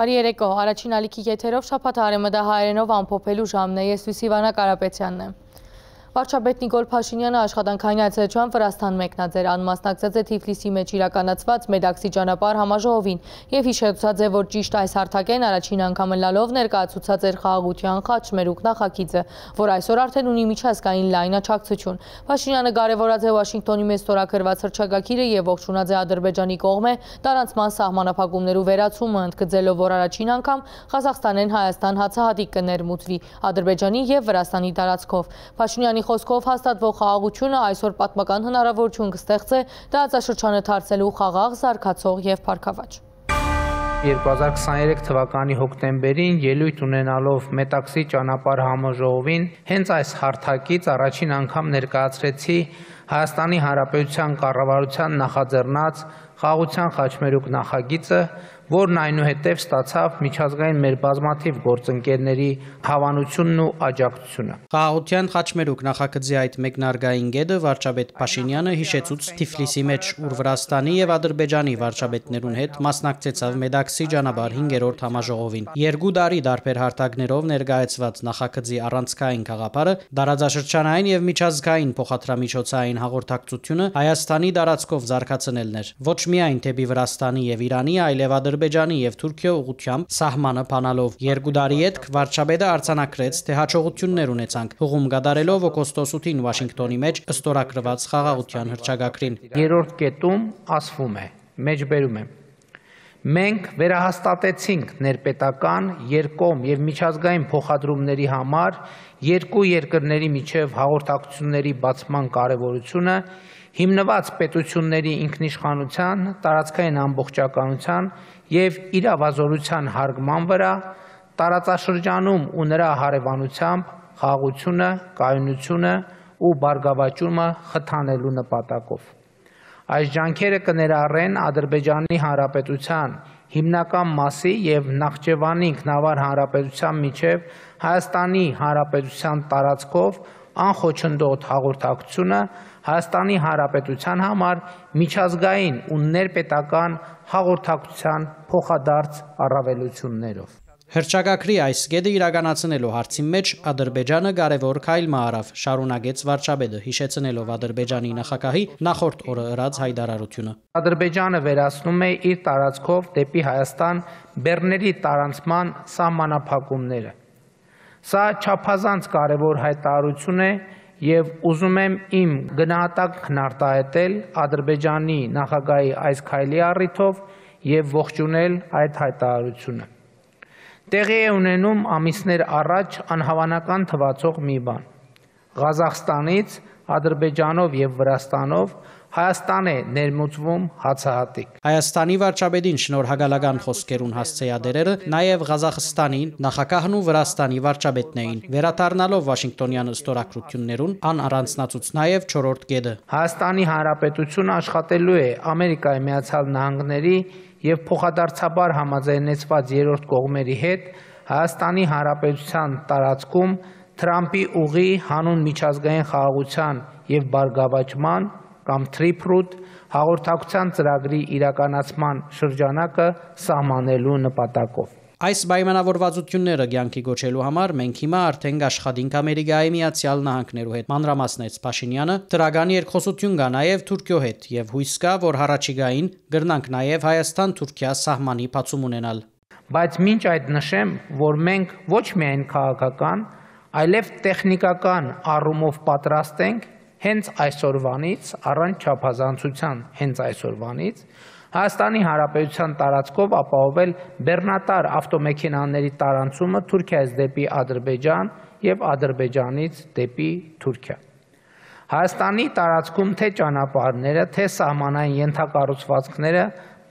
Բարի երեկո, առաջին ալիքի եթերով շաբաթ արևմտահայերենով ամփոփելու ժամն է, ես Սիվանա Կարապետյանն եմ։ Վարչապետ Նիկոլ Փաշինյանը աշխատանքային այցելության Վրաստան մեկնաձեր, անմասնակցած է Թիֆլիսի մեջ իրականացված Մեդաքսի ճանապարհ համաժողովին եւ հիշեցուցած է, որ ճիշտ այս հարթակեն առաջին անգամ լալով ներկայացուցած էր խաղաղության խաչմերուկ նախագիծը, որ այսօր արդեն ունի միջազգային լայնաչակցություն։ Փաշինյանը կարևորած է Վաշինգտոնի մեջ ստորագրված հռչակագիրը եւ ողջունած է Ադրբեջանի կողմէ տարանցման սահմանափակումներու վերացումը, ընդգծելով, որ առաջին անգամ Ղազախստանեն Հայաստան հացահատիկ կներմուծվի Ադրբեջանի եւ Վրաստանի տարածքով։ Փաշինյանի խոսքով հաստատվող խաղաղությունը այսօր պատմական հնարավորություն կստեղծե տարածաշրջանը դարձնելու խաղաղ, զարգացող եւ փառքավաճ։ 2023 թվականի հոկտեմբերին ելույթ ունենալով Մեդաքսի ճանապարհ համաժողովին հենց այս հարթակից առաջին անգամ ներկայացրեցի Հայաստանի Հանրապետության կառավարության նախաձեռնած խաղաղության խաչմերուկ նախագիծը, որն այնուհետև ստացավ միջազգային մեր բազմաթիվ գործընկերների հավանությունն ու աջակցությունը։ Խաղաղության խաչմերուկ նախագծի այդ մեկնարկային գեդը վարչապետ Փաշինյանը հիշեցուց Թիֆլիսի մեջ, ուր Վրաստանի եւ Ադրբեջանի վարչապետներուն հետ մասնակցեցավ Մեդաքսի ճանապարհ 5-րդ համաժողովին։ 2 տարի դարբեր հարթակներով ներկայացված նախագծի առանցքային գաղափարը դարաձաշրջանային եւ միջազգային փոխադրամիջոցային հաղորդակցությունը Հայաստանի տարածքով զարգացնելն էր։ Ոչ միայն դեպի Վրաստանի եւ Իրանի, այլև Ադրբեջանի եւ Թուրքիա ուղղությամբ սահմանը փանալով 2 տարի հետք վարչապետը արձանագրեց, թե հաջողություններ ունեցանք, հողում գդարելով օգոստոս 8-ին Վաշինգտոնի մեջ ստորագրված խաղաղության հռչակագրին։ Երրորդ կետում ասվում է, մեջբերում եմ. Մենք վերահաստատեցինք ներպետական, երկկողմ եւ միջազգային փոխադրումների համար երկու երկրների միջև հաղորդակցությունների բացման կարեւորությունը, հիմնված պետությունների ինքնիշխանության, տարածքային ամբողջականության եւ իրավազորության հարգման վրա, տարածաշրջանում ու նրա հարևանությամբ խաղաղությունը, կայունությունը ու բարգավաճումը խթանելու նպատակով։ Այս ջանքերը կներառեն Ադրբեջանի Հանրապետության հիմնական մասի եւ Նախճեվանի ինքնավար հանրապետության միջև Հայաստանի Հանրապետության տարածքով անխոչնդոտ հաղորդակցությունը Հայաստանի Հանրապետության համար միջազգային ու ներպետական հաղորդակցության փոխադարձ առավելություններով։ Հռչակագրի այս գեդը իրականացնելու հարցի մեջ Ադրբեջանը կարևոր քայլ արավ, շարունակեց վարչապետը, հիշեցնելով Ադրբեջանի նախագահի նախորդ օրը ըրած հայտարարությունը։ Ադրբեջանը վերացնում է իր տարածքով դեպի Հայաստան բեռների տարանցման սահմանափակումները։ Սա չափազանց կարևոր հայտարարություն է եւ ուզում եմ իմ գնահատակն արտահայտել Ադրբեջանի նախագահի այս քայլի առիթով եւ ողջունել այդ հայտարարությունը։ Տեղի է ունենում ամիսներ առաջ անհավանական թվացող մի բան։ Ղազախստանից, Ադրբեջանով եւ Վրաստանով Հայաստան է ներմուծվում հացահատիկ։ Հայաստանի վարչապետին շնորհակալական խոսքերուն հասցեադերերը նաև Ղազախստանի նախագահն ու Վրաստանի վարչապետն էին, վերադառնալով Վաշինգտոնյան ստորագրություններուն անառանձնացուց նաև 4-րդ գեդը։ Հայաստանի Հանրապետությունը աշխատելու է Ամերիկայի Միացյալ Նահանգների եւ փոխադարձաբար համաձայնեցված երրորդ կողմերի հետ Հայաստանի Հանրապետության տարածքում Թրամփի ուղի հանուն միջազգային խաղաղության եւ բարգավաճման կամ Triproot հաղորդակցության ծրագրի իրականացման շրջանակը սահմանելու նպատակով։ Այս պայմանավորվածությունները կյանքի գոչելու համար մենք հիմա արդեն աշխատենք Ամերիկայի Միացյալ Նահանգներու հետ, մանրամասնեց Փաշինյանը, դրական երկխոսություն կա նաև Թուրքիո հետ եւ հույս կա, որ հառաջիկային կգրնանք նաև Հայաստան-Թուրքիա սահմանի բացում ունենալ։ Բայց մինչ այդ նշեմ, որ մենք ոչ միայն քաղաքական, այլև տեխնիկական առումով պատրաստ ենք հենց այսօրվանից, առանց չափազանցության հենց այսօրվանից Հայաստանի Հանրապետության տարածքով ապահովել բեռնատար ավտոմեքենաների տարանցումը Թուրքիայից դեպի Ադրբեջան եւ Ադրբեջանից դեպի Թուրքիա։ Հայաստանի տարածքում թե ճանապարհները, թե սահմանային ենթակառուցվածքները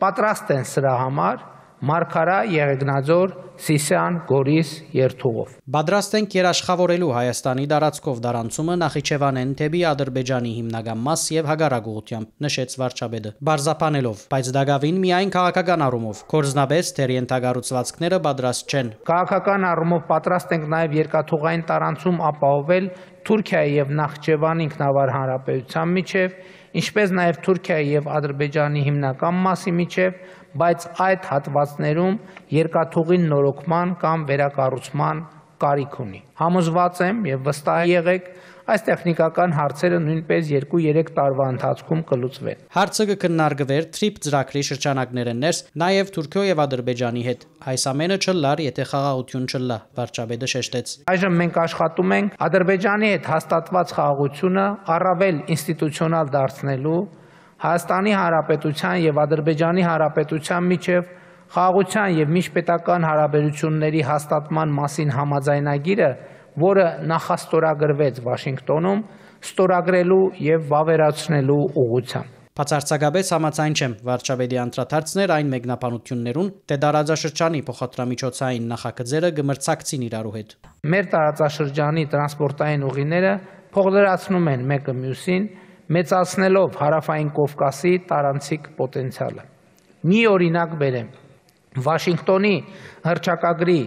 պատրաստ են սրա համար Մարգարա, Եղեգնաձոր, Սիսիան, Գորիս երթուղով։ Պատրաստ ենք երաշխավորելու Հայաստանի տարածքով դարանցումը Նախիջևանեն դեպի Ադրբեջանի հիմնական մաս եւ հագարակ ուղղությամբ, նշեց վարչապետը, բարձրապանելով, բայց դակավին միայն քաղաքական առումով, կորզնաբես դեր ենթակառուցվածքները պատրաստ չեն։ Քաղաքական առումով պատրաստ ենք նաեւ երկաթուղային տարանցում ապահովել Թուրքիայի եւ Նախիջևանի ինքնավար հանրապետության միջև, ինչպես նաեւ Թուրքիայի եւ Ադրբեջանի հիմնական մասի միջև, բայց այդ հատվածներում երկաթուղին նորոգման կամ վերակառուցման կարիք ունի։ Համոզված եմ եւ վստահ եղեք, այս տեխնիկական հարցերը նույնպես 2-3 տարվա ընթացքում կլուծվեն։ Հարցը կքննարկվեր TRIP ծրագրի շրջանակները ներս, նաև Թուրքիո եւ Ադրբեջանի հետ։ Այս ամենը չլար, եթե խաղաղություն չլա, վարչապետը շեշտեց։ Այժմ մենք աշխատում ենք Ադրբեջանի հետ հաստատված խաղաղությունը առավել ինստիտուցիոնալ դարձնելու, Հայաստանի Հանրապետության եւ Ադրբեջանի Հանրապետության միջև խաղաղության եւ միջպետական հարաբերությունների հաստատման մասին համաձայնագիրը, որը նախաստորագրվեց Վաշինգտոնում, ստորագրելու եւ վավերացնելու ուղղությամբ։ Բացարձակաբար համաձայն չեմ, վարչապետի անդրադարձներ այն մեկնաբանություններուն, թե տարածաշրջանի փոխադրամիջոցային նախագծերը գմրցակցին իրարու հետ։ Մեր տարածաշրջանի տրանսպորտային ուղիները փոխադրացնում են մեկը մյուսին, մեծացնելով Հարավային Կովկասի տարանցիկ պոտենցիալը։ Մի օրինակ բերեմ։ Վաշինգտոնի հռչակագրի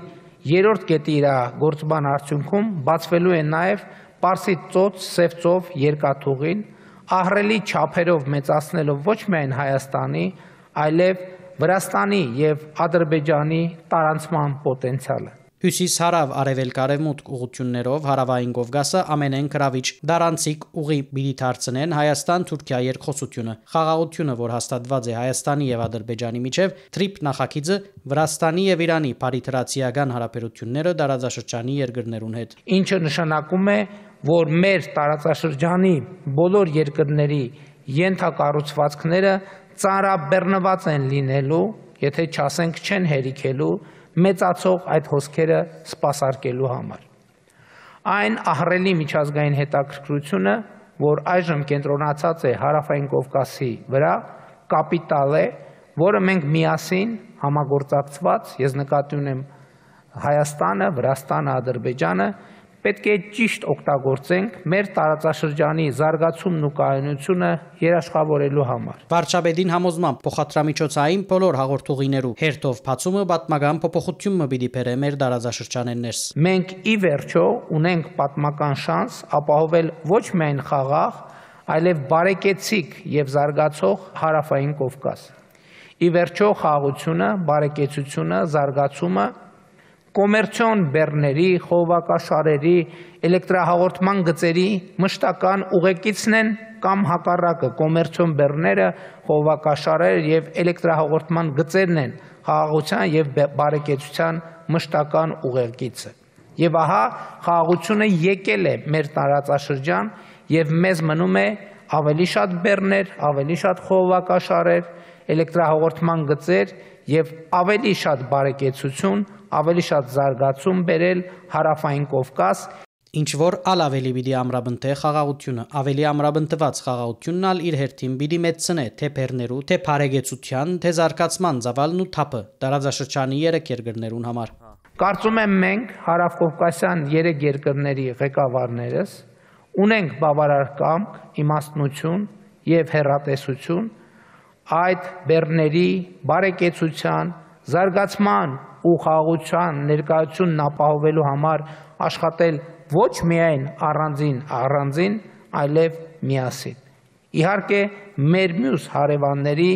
3-րդ կետի իրագործման արդյունքում բացվելու է նաև Պարսից ծոց-Սև ծով երկաթուղին, ահռելի չափերով մեծացնելով ոչ միայն Հայաստանի, այլև Վրաստանի եւ Ադրբեջանի տարանցման պոտենցիալը։ Հյուսիս-հարավ արևելք-արևմուտք ուղղություններով Հարավային Կովկասը ամենեն գրավիչ դարանցիկ ուղի պիտի դարձնեն Հայաստան-Թուրքիա երկխոսությունը։ Խաղաղությունը, որ հաստատված է Հայաստանի եւ Ադրբեջանի միջև, TRIP նախագիծը Վրաստանի եւ Իրանի բարիթրացիական հարաբերությունները տարածաշրջանի երկրներուն հետ։ Ինչը նշանակում է, որ մեր տարածաշրջանի բոլոր երկրների ենթակառուցվածքները ծանրաբեռնված են լինելու, եթե չասենք չեն հերիքելու մեծացող այդ հոսքերը սպասարկելու համար։ Այն ահռելի միջազգային հետաքրքրությունը, որ այժմ կենտրոնացած է Հարավային Կովկասի վրա, կապիտալ է, որը մենք միասին համագործակցված, ես նկատի ունեմ Հայաստանը, Վրաստանը, Ադրբեջանը, պետք է ճիշտ օգտագործենք մեր տարածաշրջանի զարգացումն ու կայունությունը երաշխավորելու համար։ Վարչապետին համոզմամբ փոխադրամիջոցային բոլոր հաղորդուղիներու հերթով բացումը պատմական փոփոխություն պիտի բերե մեր տարածաշրջանեն ներս։ Մենք ի վերջո ունենք պատմական շանս ապահովել ոչ միայն խաղաղ, այլև բարեկեցիկ եւ զարգացող Հարավային Կովկաս։ Ի վերջո խաղաղությունը, բարեկեցությունը, զարգացումը կոմերցիոն բեռների, խողովակաշարերի, էլեկտրահաղորդման գծերի մշտական ուղեկիցն են կամ հակառակը կոմերցիոն բեռները, խողովակաշարերը եւ էլեկտրահաղորդման գծերն են խաղաղության եւ բարեկեցության մշտական ուղեկիցը։ Եվ ահա խաղաղությունը եկել է մեր տարածաշրջան եւ մեզ մնում է ավելի շատ բեռներ, ավելի շատ խողովակաշարեր, էլեկտրահաղորդման գծեր եւ ավելի շատ բարեկեցություն, ավելի շատ զարգացում բերել Հարավային Կովկաս, ինչ որ ավելի պիտի ամրապնդե խաղաղությունը, ավելի ամրապնդված խաղաղությունն ալ իր հերթին պիտի մեծնե թե բեռներու, թե բարեկեցության, թե զարգացման ծավալն ու թափը տարածաշրջանի 3 երկրներուն համար։ Կարծում եմ մենք Հարավկովկասյան 3 երկրների ղեկավարներս ունենք բավարար կամք, իմաստնություն եւ հեռատեսություն այդ բեռների բարեկեցության, զարգացման ու խաղաղության ներկայությունն ապահովելու համար աշխատել ոչ միայն առանձին, այլև միասին։ Իհարկե, մեր մյուս հարևանների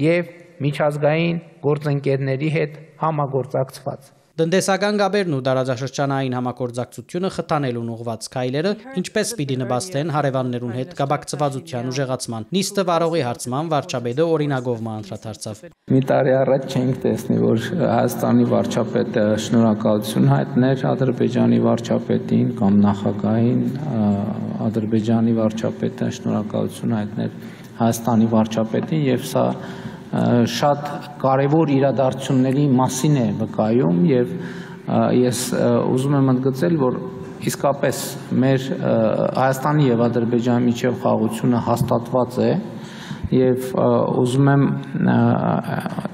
եւ միջազգային գործընկերների հետ համագործակցված։ Տնտեսական գաբերն ու տարածաշրջանային համագործակցությունը խթանելուն ուղղված քայլերը ինչպես պիտի նպաստեն հարևաններուն հետ կապակցվածության ուժեղացման։ Նիստը վարողի հարցման վարչապետը օրինագով անդրադարձավ։ Մի տարի առաջ չենք տեսնի, որ Հայաստանի վարչապետը շնորհակալություն հայտներ Ադրբեջանի վարչապետին կամ նախագահին, Ադրբեջանի վարչապետը շնորհակալություն հայտներ Հայաստանի վարչապետին եւ սա շատ կարևոր իրադարձությունների մասին է վկայում եւ ես ուզում եմ ընդգծել, որ իսկապես մեր Հայաստանի եւ Ադրբեջանի միջև խաղաղությունը հաստատված է եւ ուզում եմ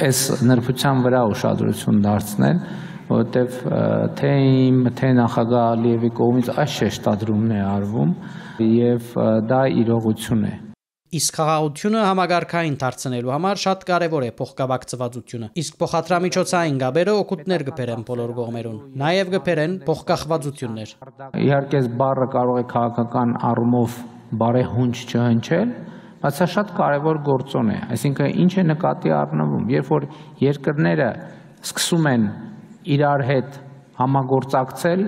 այս նրբության վրա ուշադրություն դարձնել, որովհետեւ թե իմ, թե նախագահ Ալիևի կողմից այս շեշտադրումն է արվում եւ դա իրողություն է։ Իսկ խաղաղությունը համագարկային դարձնելու համար շատ կարևոր է փոխկապակցվածությունը։ Իսկ փոխադրամիջոցային գաբերը օգուտներ կբերեն բոլոր կողմերուն, նաև կբերեն փոխկախվածություններ։ Իհարկե, բառը կարող է քաղաքական առումով բարեհունչ չհնչել, բայց սա շատ կարևոր գործոն է, այսինքն ինչ է նկատի առնվում, երբ որ երկրները սկսում են իրար հետ համագործակցել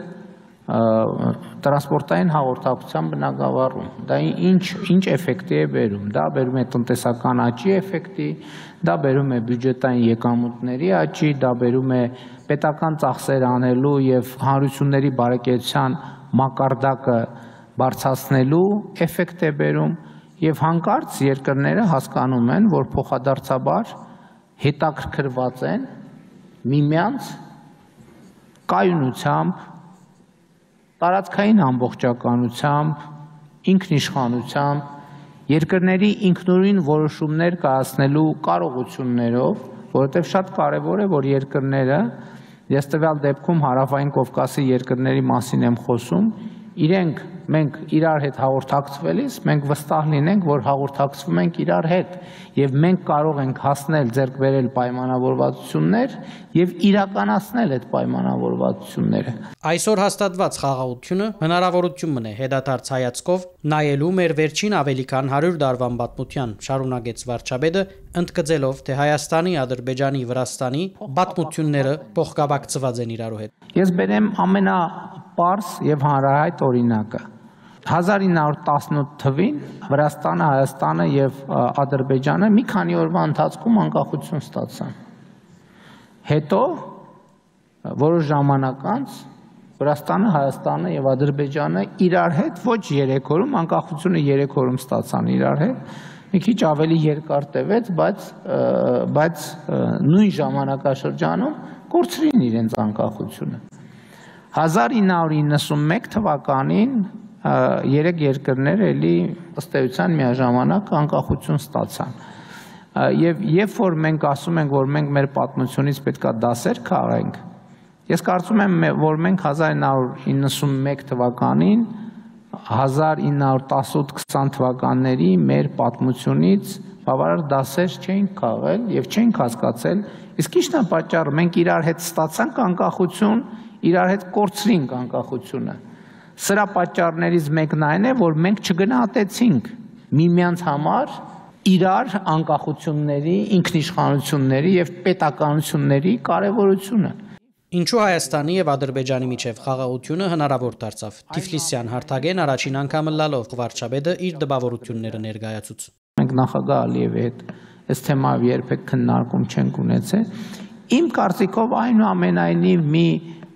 տրանսպորտային հաղորդակցության բնագավառում, դա ինչ էֆեկտի է բերում, դա բերում է տնտեսական աճի էֆեկտի, դա բերում է բյուջետային եկամուտների աճի, դա բերում է պետական ծախսեր անելու եւ հանրությունների բարեկեցության մակարդակը բարձրացնելու էֆեկտ է բերում եւ հանկարծ երկրները հասկանում են, որ փոխադարձաբար հետաքրքրված են միմյանց կայունությամբ, տարածքային ամբողջականությամբ, ինքնիշխանությամբ, երկրների ինքնուրույն որոշումներ կայացնելու կարողություններով, որովհետև շատ կարևոր է, որ երկրները, ես տվյալ դեպքում Հարավային Կովկասի երկրների մասին եմ խոսում, մենք իրար հետ հաղորդակցվելիս, մենք վստահ լինենք, որ հաղորդակցվում ենք իրար հետ եւ մենք կարող ենք հասնել ձեռք բերել պայմանավորվածություններ եւ իրականացնել այդ պայմանավորվածությունները։ Այսօր հաստատված խաղաղությունը հնարավորություն մնե հետադարձ հայացքով նայելու մեր վերջին ավելի քան 100 տարվան պատմության, շարունակեց վարչապետը, ընդգծելով, թե Հայաստանի, Ադրբեջանի, Վրաստանի պատմությունները փոխկապակցված են իրարու հետ։ Ես բերեմ ամենապարզ եւ հանրահայտ օրինակը։ 1918 թվին Վրաստանը, Հայաստանը եւ Ադրբեջանը մի քանի օրվա ընթացքում անկախություն ստացան։ Հետո որոշ ժամանակ անց Վրաստանը, Հայաստանը եւ Ադրբեջանը իրար հետ ոչ 3 օրում, անկախությունը 3 օրում ստացան իրար հետ, մի քիչ ավելի երկար տևեց, բայց նույն ժամանակաշրջանում կորցրին իրենց անկախությունը։ 1991 թվականին երեք երկրներ էլի ըստ էության միաժամանակ անկախություն ստացան։ Եվ երբ որ մենք ասում ենք, որ մենք մեր պատմությունից պետք է դասեր քաղենք, ես կարծում եմ, որ մենք 1991 թվականին 1918-20 թվականների մեր պատմությունից բավարար դասեր չենք քաղել եւ չենք հասկացել, իսկ ի՞նչն է պատճառը, մենք իրար հետ ստացանք անկախություն, իրար հետ կորցրինք անկախությունը։ Սրա պատճառներից մեկն այն է, որ մենք չգնահատեցինք միմյանց համար իրար անկախությունների, ինքնիշխանությունների եւ պետականությունների կարեւորությունը։ Ինչու Հայաստանի եւ Ադրբեջանի միջև խաղաղությունը հնարավոր դարձավ։ Թիֆլիսյան հարթագեն առաջին անգամը լալով վարչապետը իր դպավորությունները ներկայացուց։ Մենք նախագահ Ալիևի հետ այս թեմայով երբեք քննարկում չենք ունեցել։ Իմ կարծիքով այնուամենայնիվ մի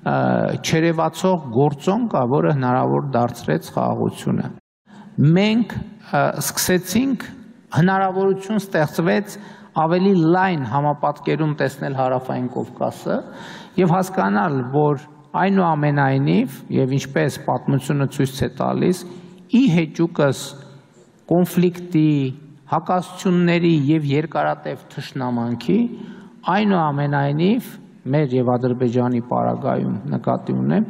չերևացող գործոն կա, որը հնարավոր դարձրեց խաղաղությունը։ Մենք սկսեցինք հնարավորություն ստեղծվեց ավելի լայն համապատկերում տեսնել Հարավային Կովկասը եւ հասկանալ, որ այնուամենայնիվ եւ ինչպես պատմությունը ցույց է տալիս, ի հեճուկս կոնֆլիկտի, հակասությունների եւ երկարատև թշնամանքի, այնուամենայնիվ մեր եւ Ադրբեջանի պարագայում նկատի ունեմ,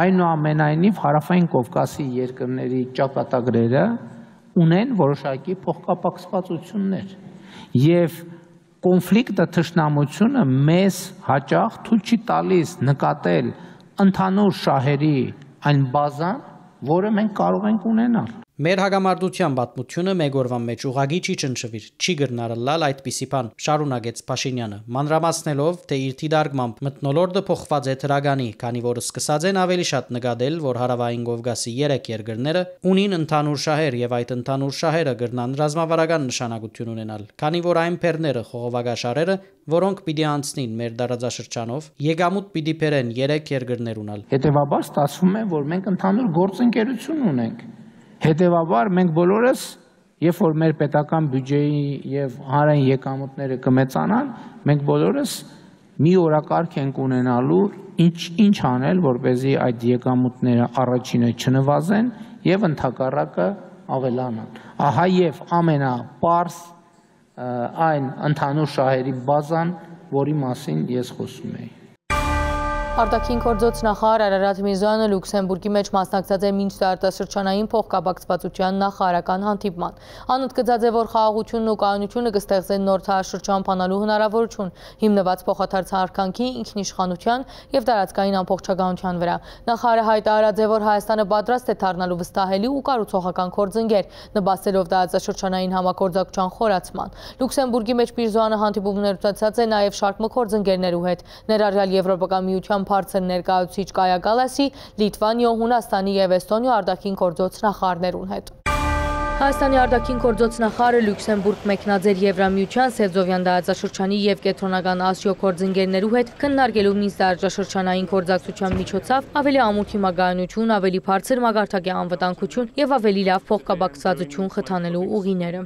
այնուամենայնիվ Հարավային Կովկասի երկրների ճակատագրերը ունեն որոշակի փոխկապակցվածություններ եւ կոնֆլիկտը, թշնամությունը մեզ հաճախ թույլ չի տալիս նկատել ընդհանուր շահերի այն բազան, որը մենք կարող ենք ունենալ։ Մեր հագամարտության պատմությունը մեկ օրվան մեջ ուղղակի չի ճնշվիր, չի գրնարլալ այդպիսի բան, շարունակեց Փաշինյանը, մանրամասնելով, թե իր դիտարկմամբ մթնոլորտը փոխված է թրագանի, քանի որ սկսած են ավելի շատ նկատել, որ Հարավային Կովկասի 3 երկրները ունին ընդհանուր շահեր եւ այդ ընդհանուր շահերը գրնան ռազմավարական նշանակություն ունենալ, քանի որ այն բեռները խողովակաշարերը, որոնք պիտի անցնին մեր դարաձաշրջանով, եկամուտ պիտի բերեն 3 երկրներ ունալ։ Հետևաբար ստացվում է, որ մենք ընդհանուր գործընկերություն ունենք։ Հետևաբար մենք բոլորս, երբ որ մեր պետական բյուջեի եւ հանրային եկամուտները կմեծանան, մենք բոլորս մի օրակարգ ենք ունենալու ինչ անել, որպեսզի այդ եկամուտները առաջինը չնվազեն եւ ընդհակառակը ավելանան։ Ահա եւ ամենապարզ այն ընդհանուր շահերի բազան, որի մասին ես խոսում եի։ Արտաքին գործոց նախարար Արարատ Միրզոյանը Լյուքսեմբուրգի մեջ մասնակցած է մինչ տարածաշրջանային փոխկապակցվածության նախարարական հանդիպման։ Անընդգծած է, որ խաղաղությունն ու կայունությունը կստեղծեն նոր թարաշրջան բանալու հնարավորություն, հիմնված փոխադարձ հարկանքի, ինքնիշխանության եւ տարածքային ամբողջականության վրա։ Նախարարը հայտարարած է, որ Հայաստանը պատրաստ է դառնալու վստահելի ու կառուցողական գործընկեր, նպաստելով տարածաշրջանային համագործակցության խորացման։ Լյուքսեմբուրգի մեջ Միրզոյանը հանդիպումներ ունեցած է նաեւ շարք գործընկերներու հետ, ներառյալ Եվրոպական միության բարձր ներկայացուցիչ Կայա Կալասի, Լիտվանիա, Հունաստանի եւ Էստոնիա արտաքին գործոց նախարարներուն հետ։ Հայաստանի արտաքին գործոց նախարարը Լյուքսեմբուրգ մեկնած էր Եվրամիության, Սևծովյան տարածաշրջանի եւ Կենտրոնական Ասիո գործընկերներու հետ քննարկելու նույն տարածաշրջանային գործակցության միջոցով ավելի ամուր հիմնագայունություն, ավելի բարձր մագարտակի անվտանգություն եւ ավելի լավ փոխկապակցվածություն խթանելու ուղիները։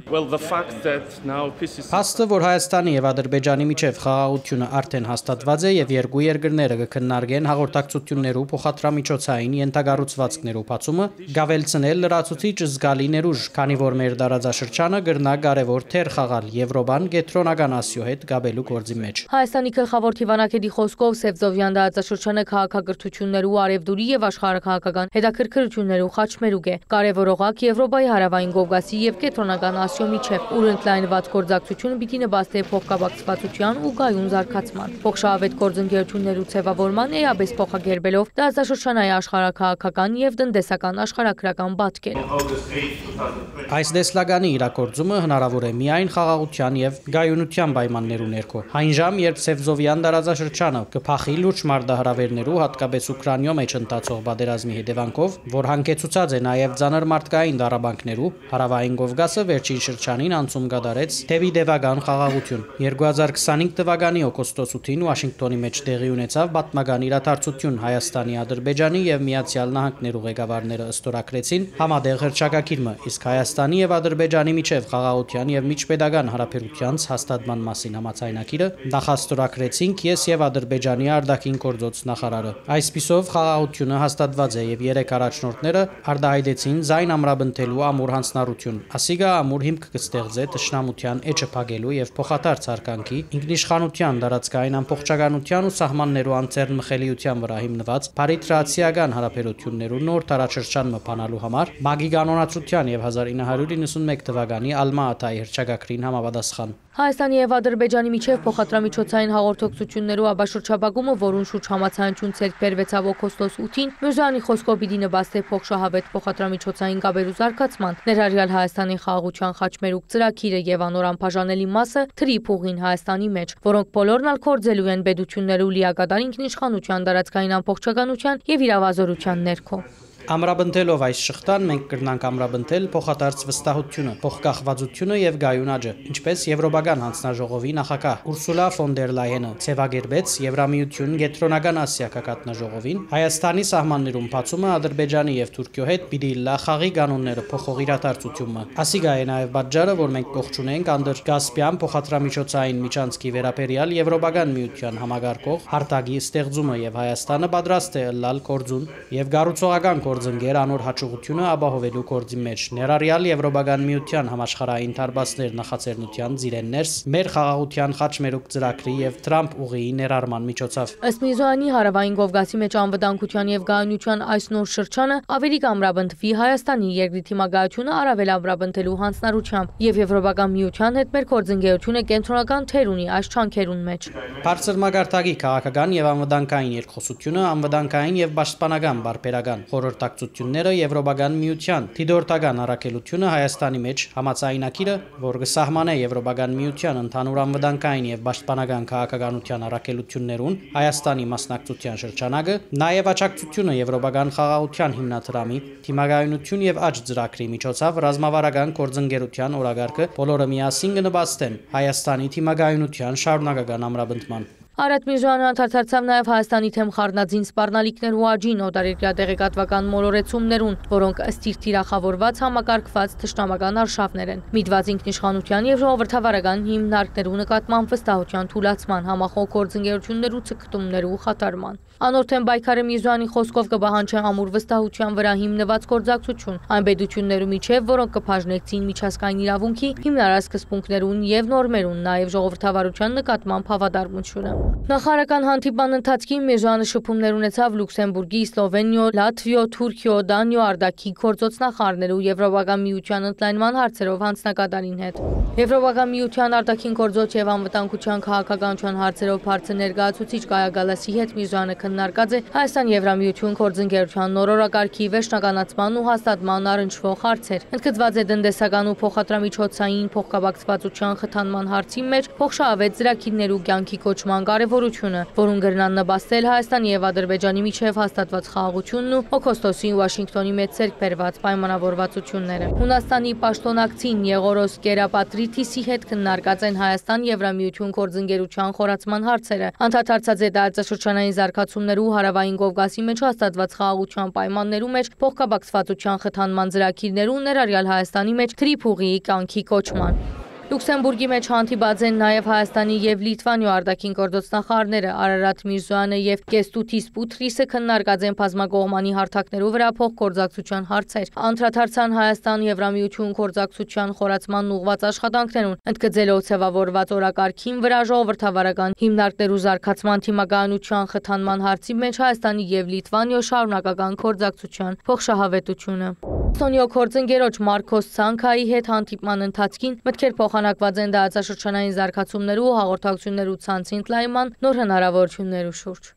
Փաստը, որ Հայաստանի եւ Ադրբեջանի միջև խաղաղությունը արդեն հաստատված է եւ երկու երկրները կքննարկեն հաղորդակցություններու փոխադրամիջոցային ենթակառուցվածքներու բացումը, գավելցնել լրացուցիչ զգալի ներուժ, քանի որ մեր տարածաշրջանը գրնա կարևոր թեր խաղալ Եվրոպան Կենտրոնական Ասիո հետ գաբելու գործի մեջ։ Հայաստանի գլխավոր թիվանակետի խոսքով Սևծովյան տարածաշրջանը քաղաքակրթություններու, արևդուրի եւ աշխարհաքաղաքական հետաքրքրություններու խաչմերուկ է, կարևորողակ Եվրոպայի հարավային Կովկասի եւ Կենտրոնական Ասիո միջև, ուր ընդլայնված գործակցությունը պիտի նպաստի փոխկապակցվածության ու գայուն զարգացման, փոխշահավետ գործընկերություններու ձևավորման, էապես փոխակերպելով տարածաշրջանային աշխարհաքաղաքական եւ տնտեսական աշխարհագրական պատկերը։ Այս դեսլագանի իրագործումը հնարավոր է միայն խաղաղության եւ գայունության պայմաններու ներքո։ Այն ժամ, երբ Սևծովյան տարածաշրջանը կփախի լուրջ մարտահրավերներու, հատկապես Ուկրաինայում մեջ ընթացող պատերազմի հետևանքով, որ հանգեցուցած է նաեւ ծանր մարդկային դարաբանքներու, հարավային Կովկասը վերջին շրջանին անցում կատարեց դեպի դեպական խաղաղություն։ 2025 թվականի օգոստոս 8-ին Վաշինգտոնի մեջ տեղի ունեցավ պատմական իրադարձություն Հայաստանի, Ադրբեջանի եւ Միացյալ Նահանգներու ղեկավարները ըստորակրեցին համատեղ հռչակագիրը, իսկ Հայաստանի եւ Ադրբեջանի միջև խաղաղության եւ միջպետական հարաբերության հաստատման մասին համաձայնագիրը նախաստորագրեցինք ես եւ Ադրբեջանի արտաքին գործոց նախարարը։ Այսպիսով խաղաղությունը հաստատված է եւ երեք առաջնորդները արտահայտեցին զայն ամրապնդելու ամուր հանձնառություն։ Ասիգա ամուր հիմք կստեղծե թշնամության էջը փակելու եւ փոխադարձ հարկանքի, ինքնիշխանության, տարածքային ամբողջականության ու սահմաններու անձեռնմխելիության վրա հիմնված բարիտրացիական հարաբերություններու նոր տարածաշրջան մփանալու համար Մագի կանոնացության եւ 1991 թվականի Ալմա-Աթայի հռչակագրին համապատասխան։ Հայաստանի եւ Ադրբեջանի միջև փոխադրամիջոցային հաղորդակցություններու աբաշրջաբակումը, որուն շուրջ համաձայնություն ցերկ բերվեցավ օգոստոս 8-ին, Միրզոյանի խոսքով պիտի նպաստի փոխշահավետ փոխադրամիջոցային կապերու զարգացման, ներառյալ Հայաստանի խաղաղության խաչմերուկ ծրագիրը եւ անոր անբաժանելի մասը Թրիփուղին Հայաստանի մեջ, որոնք բոլորն ալ կորձելու են պետություններու լիակատար ինքնիշխանության, տարածքային ամբողջականության եւ իրավազորության ներքո։ Ամրապնդելով այս շղթան մենք կրնանք ամրապնդել փոխադարձ վստահությունը, փոխկախվածությունը եւ գայուն աճը, ինչպես Եվրոպական հանձնաժողովի նախագահ Ուրսուլա ֆոն դեր Լայենը ցեվագերբեց Եվրամիություն Կենտրոնական Ասիա կակատնաժողովին Հայաստանի սահմաններում բացումը Ադրբեջանի եւ Թուրքիո հետ պիտի լա խաղի կանոնները փոխող իրադարձությունը։ Ասիգա է նաեւ պատճառը, որ մենք կողջ ունենք անդր Կասպիան փոխադրամիջոցային միջանցքի վերաբերյալ Եվրոպական միության համագարկող հարտագի ստեղծումը եւ Հայաստանը պատրաստ է լալ կորձուն եւ գառուցողական գործընկեր անոր հաջողությունը ապահովելու գործի մեջ, ներառյալ Եվրոպական միության համաշխարհային թարբացներ նախաձեռնության ծիրեններս, մեր խաղաղության խաչմերուկ ծրագրի եւ Թրամփ ուղիի ներառման միջոցով։ Ըստ Միրզոյանի հարավային Կովկասի մեջ անվտանգության եւ գայունության այս նոր շրջանը ավելի կամրապնդվի Հայաստանի երկրի թիմագայությունը առավել ամրապնդելու հանձնառությամբ եւ Եվրոպական միության հետ մեր գործընկերությունը կենտրոնական թեր ունի այս չանքերուն մեջ։ Բարձր մագարտակի քաղաքական եւ անվտանգային երկխոսությունը, անվտանգային եւ պաշտպանական բարբերական տակցությունները Եվրոպական միության դիտորդական առաքելությունը Հայաստանի մեջ համաձայնագիրը, որ կսահմանե Եվրոպական միության ընդհանուր անվտանգային եւ պաշտպանական քաղաքականության առաքելություններուն Հայաստանի մասնակցության շրջանակը, նաեւ աջակցությունը Եվրոպական խաղաղության հիմնադրամի թիմագայունություն եւ աճ ծրագրի միջոցով ռազմավարական գործընկերության օրագարկը բոլորը միասին կնպաստեն Հայաստանի թիմագայունության շարունակական ամրապնդման։ Արարատ Միրզոյանը անդրադարձավ նաև Հայաստանի թեմ խառնածին սպառնալիքներու աճին, օտարերկրյա տեղեկատվական մոլորեցումներուն, որոնք ըստ իր թիրախավորված համակարգված թշնամական արշավներ են, միտված ինքնիշխանության եւ ժողովրդավարական հիմնարկներու նկատմամբ վստահության թուլացման, համախոհ գործընկերություններու ցկտումներու խաթարման։ Անորթեն Բայքարը Միրզոյանի խոսքով կբահանջի ամուր վստահության վրա հիմնված գործակցություն այն պետություններու միջև, որոնք կբաժնեցին միջազգային իրավունքի հիմնարար սկզբունքներուն եւ նորմերուն, նաեւ ժողովրդավարության նկատմամբ հավատարմությունը։ Նախարարական հանդիպման ընթացքին Միրզոյանը շփումներ ունեցավ Լյուքսեմբուրգի, Սլովենիո, Լատվիո, Թուրքիո, Դանիո, արտաքին գործոստնախարարներու Եվրոպական միության ընդլայնման հարցերով հանձնակատարին հետ։ Եվրոպական միության արտաքին գործոց եւ անվտանգության քաղաքականության հարցերով բարձր ներկայացուցիչ Կայա Գալասի հետ Միրզոյանը քննարկած է Հայաստան-Եվրամիություն գործընկերության նոր օրակարգի վերջնականացման ու հաստատման առնչվող հարցեր։ Ընդգծված է տնտեսական ու փոխադրամիջոցային փոխկապակցվածության խթանման հարցի մեջ փոխշահավետ ծրագիրներու կյանքի կոչման կարևորությունը, որուն գրնան նպաստել Հայաստանի եւ Ադրբեջանի միջև հաստատված խաղաղությունն ու օգոստոսին Վաշինգտոնի մեջ ցերկ պայմանավորվածությունները։ Հունաստանի պաշտոնակցին Եղորոս Կերապատրիթիսի հետ քննարկած են Հայաստան-Եվրամիություն գործընկերության խորացման հարցերը։ Անդրադարձած է տարածաշրջանային զարգացումներու հարավային Կովկասի մեջ հաստատված խաղաղության պայմաններու մեջ փոխկապակցվածության խթանման ծրագիրներու ներառյալ Հայաստանի մեջ Թրիփուղիի կյանքի կոչման։ Լյուքսեմբուրգի մեջ հանդիպած են նաև Հայաստանի եւ Լիտվանիո արտաքին գործոստնախարարները Արարատ Միրզոյանը եւ Կեստուտիս Պուտրիսը քննարկած են բազմակողմանի հարթակներու վրա փոխգործակցության հարցեր։ Անդրադարձան Հայաստան-Եվրամիություն գործակցության խորացման ուղղված աշխատանքներուն, ընդգծելով ձևավորված օրակարգին վրա ժողովրդավարական հիմնարկներու զարգացման թիմականության խթանման հարցի մեջ Հայաստանի եւ Լիտվանիո շարունակական գործակցության փոխշահավետությունը։ Էստոնիո գործընկերոջ Մարկոս Ցանկայի հետ հանդիպման ընթացքին մտքեր փոխանակված են տարածաշրջանային զարգացումներու ու հաղորդակցություններու ցանցի ընդլայնման նոր հնարավորություններու շուրջ։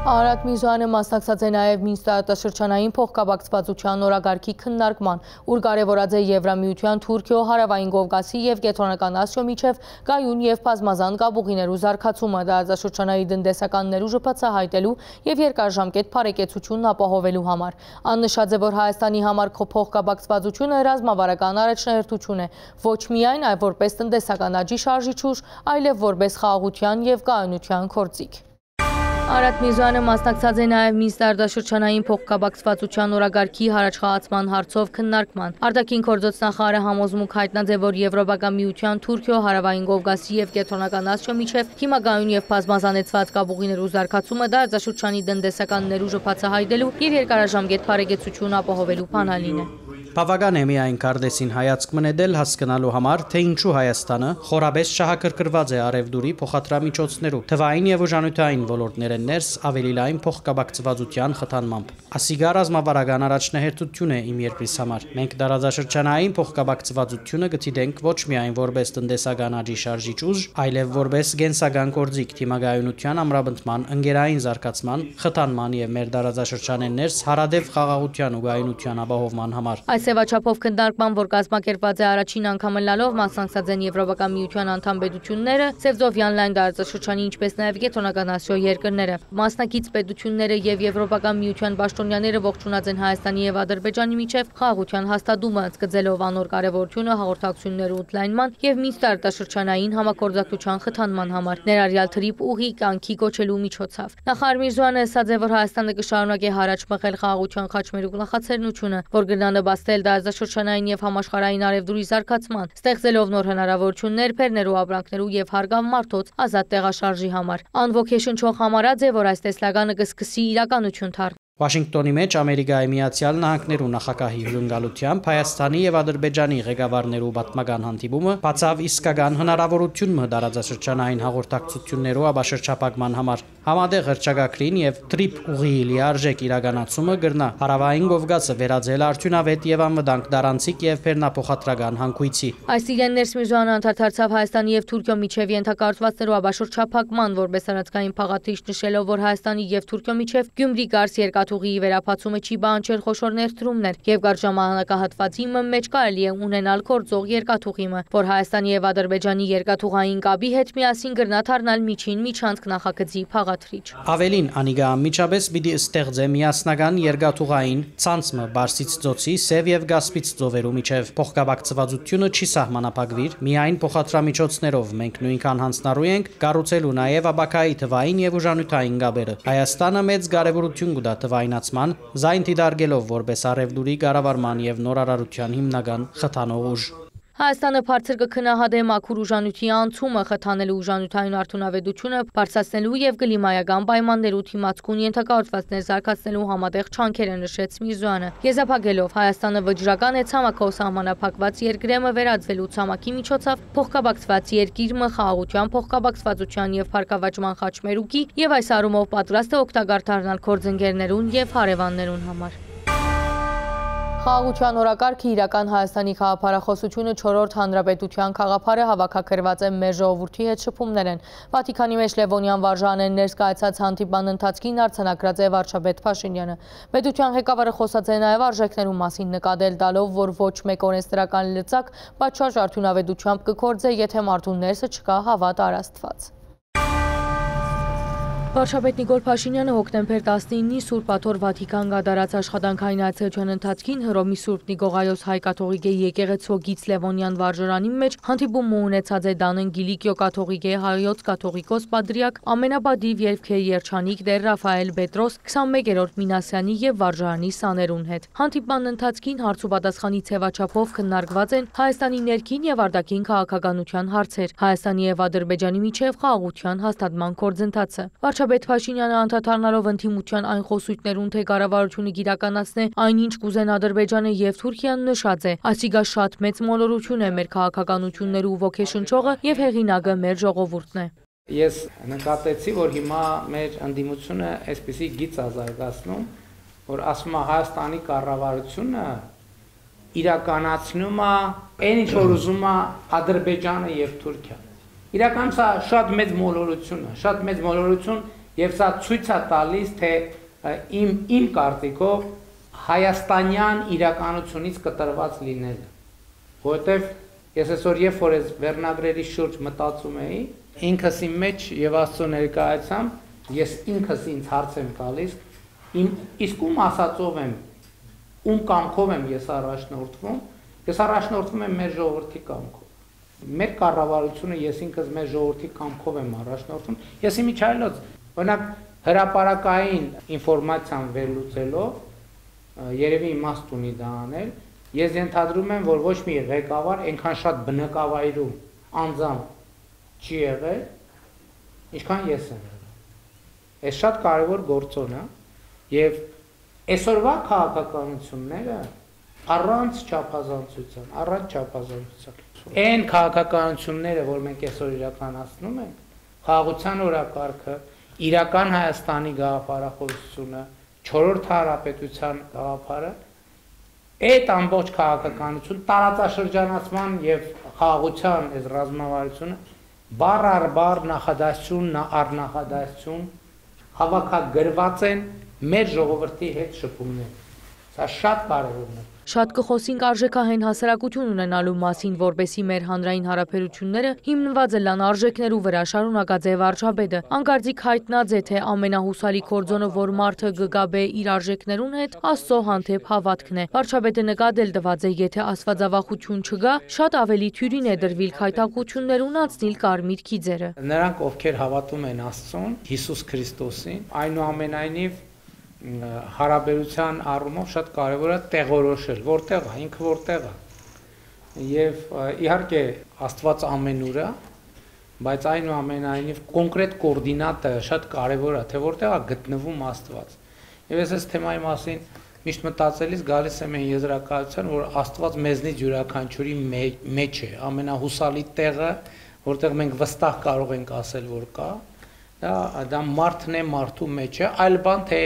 Արարատ Միրզոյանը մասնակցած է նաև Մինսկ տարածաշրջանային փոխկապակցվածության օրակարգի քննարկման, ուր կարևորած է Եվրամիության, Թուրքիո, Հարավային Կովկասի եւ Կենտրոնական Ասիո միջև կայուն եւ բազմազան կապուղիներու զարգացումը, տարածաշրջանային տնտեսականներու շփոթահայտելու եւ երկարաժամկետ բարեկեցությունն ապահովելու համար։ Աննշած է, որ Հայաստանի համար փոխկապակցվածությունը ռազմավարական առաջնահերթություն է, ոչ միայն այլ որպես տնտեսական աճի շարժիչ ուժ, այլև որպես խաղաղության եւ կայունության գործիք։ Արարատ Միրզոյանը մասնակցած է նաև Մինսկ տարածաշրջանային փոխկապակցվածության օրակարգի հարաճխաղացման հարցով քննարկման։ Արտաքին գործոստնախարարը համոզմունք հայտնած է, որ Եվրոպական միության, Թուրքիո, Հարավային Կովկասի եւ Կենտրոնական Ասիո միջև հիմակայուն եւ բազմազանեցված կապուղիներու զարգացումը տարածաշրջանի տնտեսական ներուժը բացահայտելու եւ երկարաժամկետ բարեկեցություն ապահովելու բանալին է։ Բավական է միայն Կարդեսին հայացք մնետել հասկանալու համար, թե ինչու Հայաստանը խորաբես շահագրգռված է արևդուրի փոխադրամիջոցներու, թվային եւ ուժանյութային ոլորտներեն ներս ավելի լայն փոխկապակցվածության խթանմամբ։ Ասիգա ռազմավարական առաջնահերթություն է իմ երկրիս համար։ Մենք տարածաշրջանային փոխկապակցվածությունը գտիդենք ոչ միայն որպես տնտեսական աճի շարժիչ ուժ, այլև որպես գենսական գործիք թիմագայունության ամրապնդման, ընկերային զարգացման, խթանման եւ մեր տարածաշրջանեն ներս հարադեպ խաղաղության ու գայունության ապահովման համար։ Սևաչափով քննարկման, որ կազմակերպված է առաջին անգամ լալով մասնակցած են Եվրոպական միության անդամ պետությունները, Սևծովյան լայն տարածաշրջանի, ինչպես նաև Կենտրոնական Ասիո երկրները։ Մասնակից պետությունները եւ Եվրոպական միության պաշտոնյաները ողջունած են Հայաստանի եւ Ադրբեջանի միջև խաղաղության հաստատումը, ընդգծելով անոր կարեւորությունը հաղորդակցություններու ընդլայնման եւ Մինսկ տարածաշրջանային համագործակցության խթանման համար, ներառյալ Թրիփուղի կյանքի կոչելու միջոցով։ Նախարար Միրզոյանը ասաց է, որ Հայաստանը կշարունակի հարաճ մղել խաղաղության խաչմերուկ նախաձեռնությունը, որ կգնա նպաստել տարածաշրջանային եւ համաշխարհային արևդուրի զարգացման, ստեղծելով նոր հնարավորություններ բեռներու ապրանքներու եւ հարգավ մարդոց ազատ տեղաշարժի համար։ Անվոքեշնչող համարած է, որ այս տեսլականը կսկսի իրականություն դառնալ։ Վաշինգտոնի մեջ Ամերիկայի Միացյալ Նահանգներու նախագահի հյուրընկալությամբ Հայաստանի եւ Ադրբեջանի ղեկավարներու պատմական հանդիպումը բացավ իսկական հնարավորություն տարածաշրջանային հաղորդակցություններու աբաշրջապակման համար։ Համատեղ հռչակագրին եւ Թրիփուղիի լիարժեք իրականացումը գրնա Հարավային Կովկասը վերածել արդյունավետ եւ անվտանգ դարանցիկ եւ բեռնափոխադրական հանգույցի։ Այս իրեններս Միրզոյանը անդրադարձավ Հայաստանի եւ Թուրքիո միջև ենթակառուցվածքներու աբաշրջապակման, որպես առանցքային փաղաթիչ նշելով, որ Հայաստանի եւ Թուրքիո միջև Գյումրի-Կարս երկաթուղիի վերափացումը չի բանջել խոշոր ներդրումներ եւ կար ժամանակահատվածի մեջ կարելի է ունենալ գործող երկաթուղիմը, որ Հայաստանի եւ Ադրբեջանի երկաթուղային կապի հետ միասին կրնա դառնալ միջին միջանցք նախագծի փաղաթրիչ։ Ավելին անիգա անմիջապես պիտի ստեղծե միասնական երկաթուղային ցանցը Բարսից ծոցի, Սև եւ Գասպից ծովերու միջև։ Փոխկապակցվածությունը չի սահմանափակվիր միայն փոխադրամիջոցներով, մենք նույնքան հանձնառու ենք կառուցելու նաեւ աբակայի թվային եւ ուժանյութային գաբերը։ Հայաստանը մեծ կարեւորություն կուտա թվայնացման, զայն դիտարկելով որպես արևդուրի կառավարման եւ նորարարության հիմնական խթանող ուժ։ Հայաստանը բարձր կքննադե մաքուր ուժանյութի անցումը, խթանելու ուժանյութային արդյունավետությունը, բարձրացնելու եւ կլիմայական պայմաններու թիմացկուն ենթակառուցվածքներ զարգացնելու համատեղ չանքերը նշեց Միրզոյանը։ Եզապակելով Հայաստանը վճռական է ցամաքով սահմանափակված երկրեմը վերածվելու ցամաքի միջոցով փոխկապակցված երկիրը խաղաղության, փոխկապակցվածության եւ փառքավաճման խաչմերուկի եւ այս առումով պատրաստ է օգտակար դառնալ գործընկերներուն եւ հարևաններուն համար։ Խաղաղության օրակարգի իրական Հայաստանի խաղափարախոսությունը 4-րդ հանրապետության խաղափարը հավաքագրված է մեր ժողովրդի հետ շփումներ են։ Վատիկանի մեջ Լևոնյան վարժանեն ներկայացած հանդիպման ընթացքին արձանագրած է վարչապետ Փաշինյանը։ Պետության ղեկավարը խոսած է նաև արժեքներու մասին նկատել տալով, որ ոչ մեկ օրենսդրական լծակ պատշաճ արդյունավետությամբ կգործե, եթե մարդու ներսը չկա հավատ առ Աստված։ Վարչապետ Նիկոլ Փաշինյանը հոկտեմբեր 19-ի Սուրբ Աթոռ Վատիկան կատարած աշխատանքային այցելության ընթացքին Հռոմի Սուրբ Նիկողայոս հայ-կաթողիկե եկեղեցու գիծ Լևոնյան վարժարանի մեջ հանդիպում ունեցած է Դանն Գիլիկիո կաթողիկե հայոց կաթողիկոս պատրիարք ամենաբադիվ երգերի երջանիկ Տեր Ռաֆայել Պետրոս 21-րդ Մինասյանի եւ վարժարանի սաներուն հետ։ Հանդիպման ընթացքին հարց ու պատասխանի ցեվաչափով քննարկված են Հայաստանի ներքին եւ արտաքին քաղաքականության հարցեր, Հայաստանի եւ Ադրբեջանի միջև խաղաղության հաստատման գործընթացը։ Վարչապետ Փաշինյանը անդրադառնալով ընդդիմության այն խոսույթներուն, թե կառավարությունը իրականացնե այնինչ կուզեն Ադրբեջանը եւ Թուրքիան նշած է, այսիգա շատ մեծ մոլորություն է մեր քաղաքականություններու ոգեշնչողը եւ հեղինակը մեր ժողովուրդն է։ Ես նկատեցի, որ հիմա մեր ընդդիմությունը այսպեսի գիծ ազարգացնում, որ ասում է Հայաստանի կառավարությունը իրականացնում է այն ինչ որ ուզում է Ադրբեջանը եւ Թուրքիան։ Իրականում սա շատ մեծ մոլորություն եւ սա ցույց է տալիս, թե իմ կարծիքով հայաստանյան իրականությունից կտրված լինելը, որովհետեւ ես այսօր երբ որ այս վերնագրերի շուրջ մտածում էի, ինքս իմ մեջ եւ Աստծո ներկայությամբ ես ինքս ինձ հարց եմ տալիս, իսկ ում ասածով եմ, ում կամքով եմ ես առաջնորդվում եմ մեր ժողովրդի կամքով։ Մեր կառավարությունը ես ինքս մեր ժողովրդի կամքով եմ առաջնորդվում։ Ես իմիջայլոց, օրինակ հրապարակային ինֆորմացիան վերլուծելով, երևի իմաստ ունի դա անել, ես ենթադրում եմ, որ ոչ մի ղեկավար այնքան շատ բնակավայրում անձամբ չի եղել, ինչքան ես եմ եղել։ Այս շատ կարևոր գործոն է, եւ այսօրվա քաղաքականությունները առանց չափազանցության Այն քաղաքականությունները, որ մենք այսօր իրականացնում ենք, խաղաղության օրակարգը, իրական Հայաստանի գաղափարախոսությունը, 4-րդ հանրապետության գաղափարը, այդ ամբողջ քաղաքականություն, տարածաշրջանացման եւ խաղաղության այս ռազմավարությունը բառ առ բառ նախադասություն առ նախադասություն հավաքագրված են մեր ժողովրդի հետ շփումներ։ Սա շատ կարևորն է։ Շատ կխոսենք արժեքահեն հասարակություն ունենալու մասին, որպեսի մեր հանրային հարաբերությունները հիմնված լան արժեքներու վրա, շարունակած է վարչապետը։ Անկարծիք հայտնած է, թե ամենահուսալի կորձոնը, որ մարդը կգաբե իր արժեքներուն հետ, Աստծո հանդեպ հավատքն է։ Վարչապետը նկատել տված է, եթե աստվածավախություն չկա, շատ ավելի թյուրին է դրվիլ քայթակություններուն անցնիլ կարմիր քիծերը։ Նրանք, ովքեր հավատում են Աստծուն, Հիսուս Քրիստոսին, այնուամենայնիվ հարաբերության առումով շատ կարևոր է տեղորոշել, որտեղ է, ինքը որտեղ է։ Եվ իհարկե Աստված ամենուր է, բայց այնուամենայնիվ կոնկրետ կոորդինատը շատ կարևոր է, թե որտեղ է գտնվում Աստված։ Եվ ես այս թեմայի մասին միշտ մտածելիս գալիս եմ այն եզրակացության, որ Աստված մեզնից յուրաքանչյուրի մեջ է, ամենահուսալի տեղը, որտեղ մենք վստահ կարող ենք ասել, որ կա, դա մարդն է, մարդու մեջ է, այլ բան թե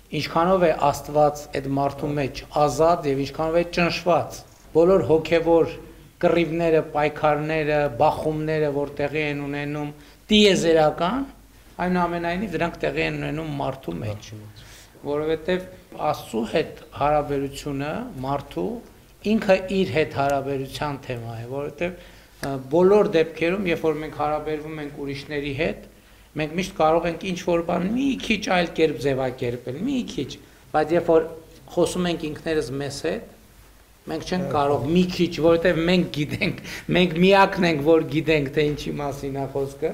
ինչքանով է Աստված այդ մարդու մեջ ազատ եւ ինչքանով է ճնշված։ Բոլոր հոգեվոր կռիվները, պայքարները, բախումները, որ տեղի են ունենում տիեզերական, այնուամենայնիվ դրանք տեղի են ունենում մարդու մեջ, որովհետեւ Աստծո հետ հարաբերությունը մարդու ինքը իր հետ հարաբերության թեմա է, որովհետեւ բոլոր դեպքերում, երբ որ մենք հարաբերվում ենք ուրիշների հետ, մենք միշտ կարող ենք ինչ-որ բան մի քիչ այլ կերպ ձևակերպել, մի քիչ, բայց երբ որ խոսում ենք ինքներս մեզ հետ, մենք չենք կարող մի քիչ, որովհետև մենք գիտենք, մենք միակն ենք, որ գիտենք, թե ինչի մասին է խոսքը,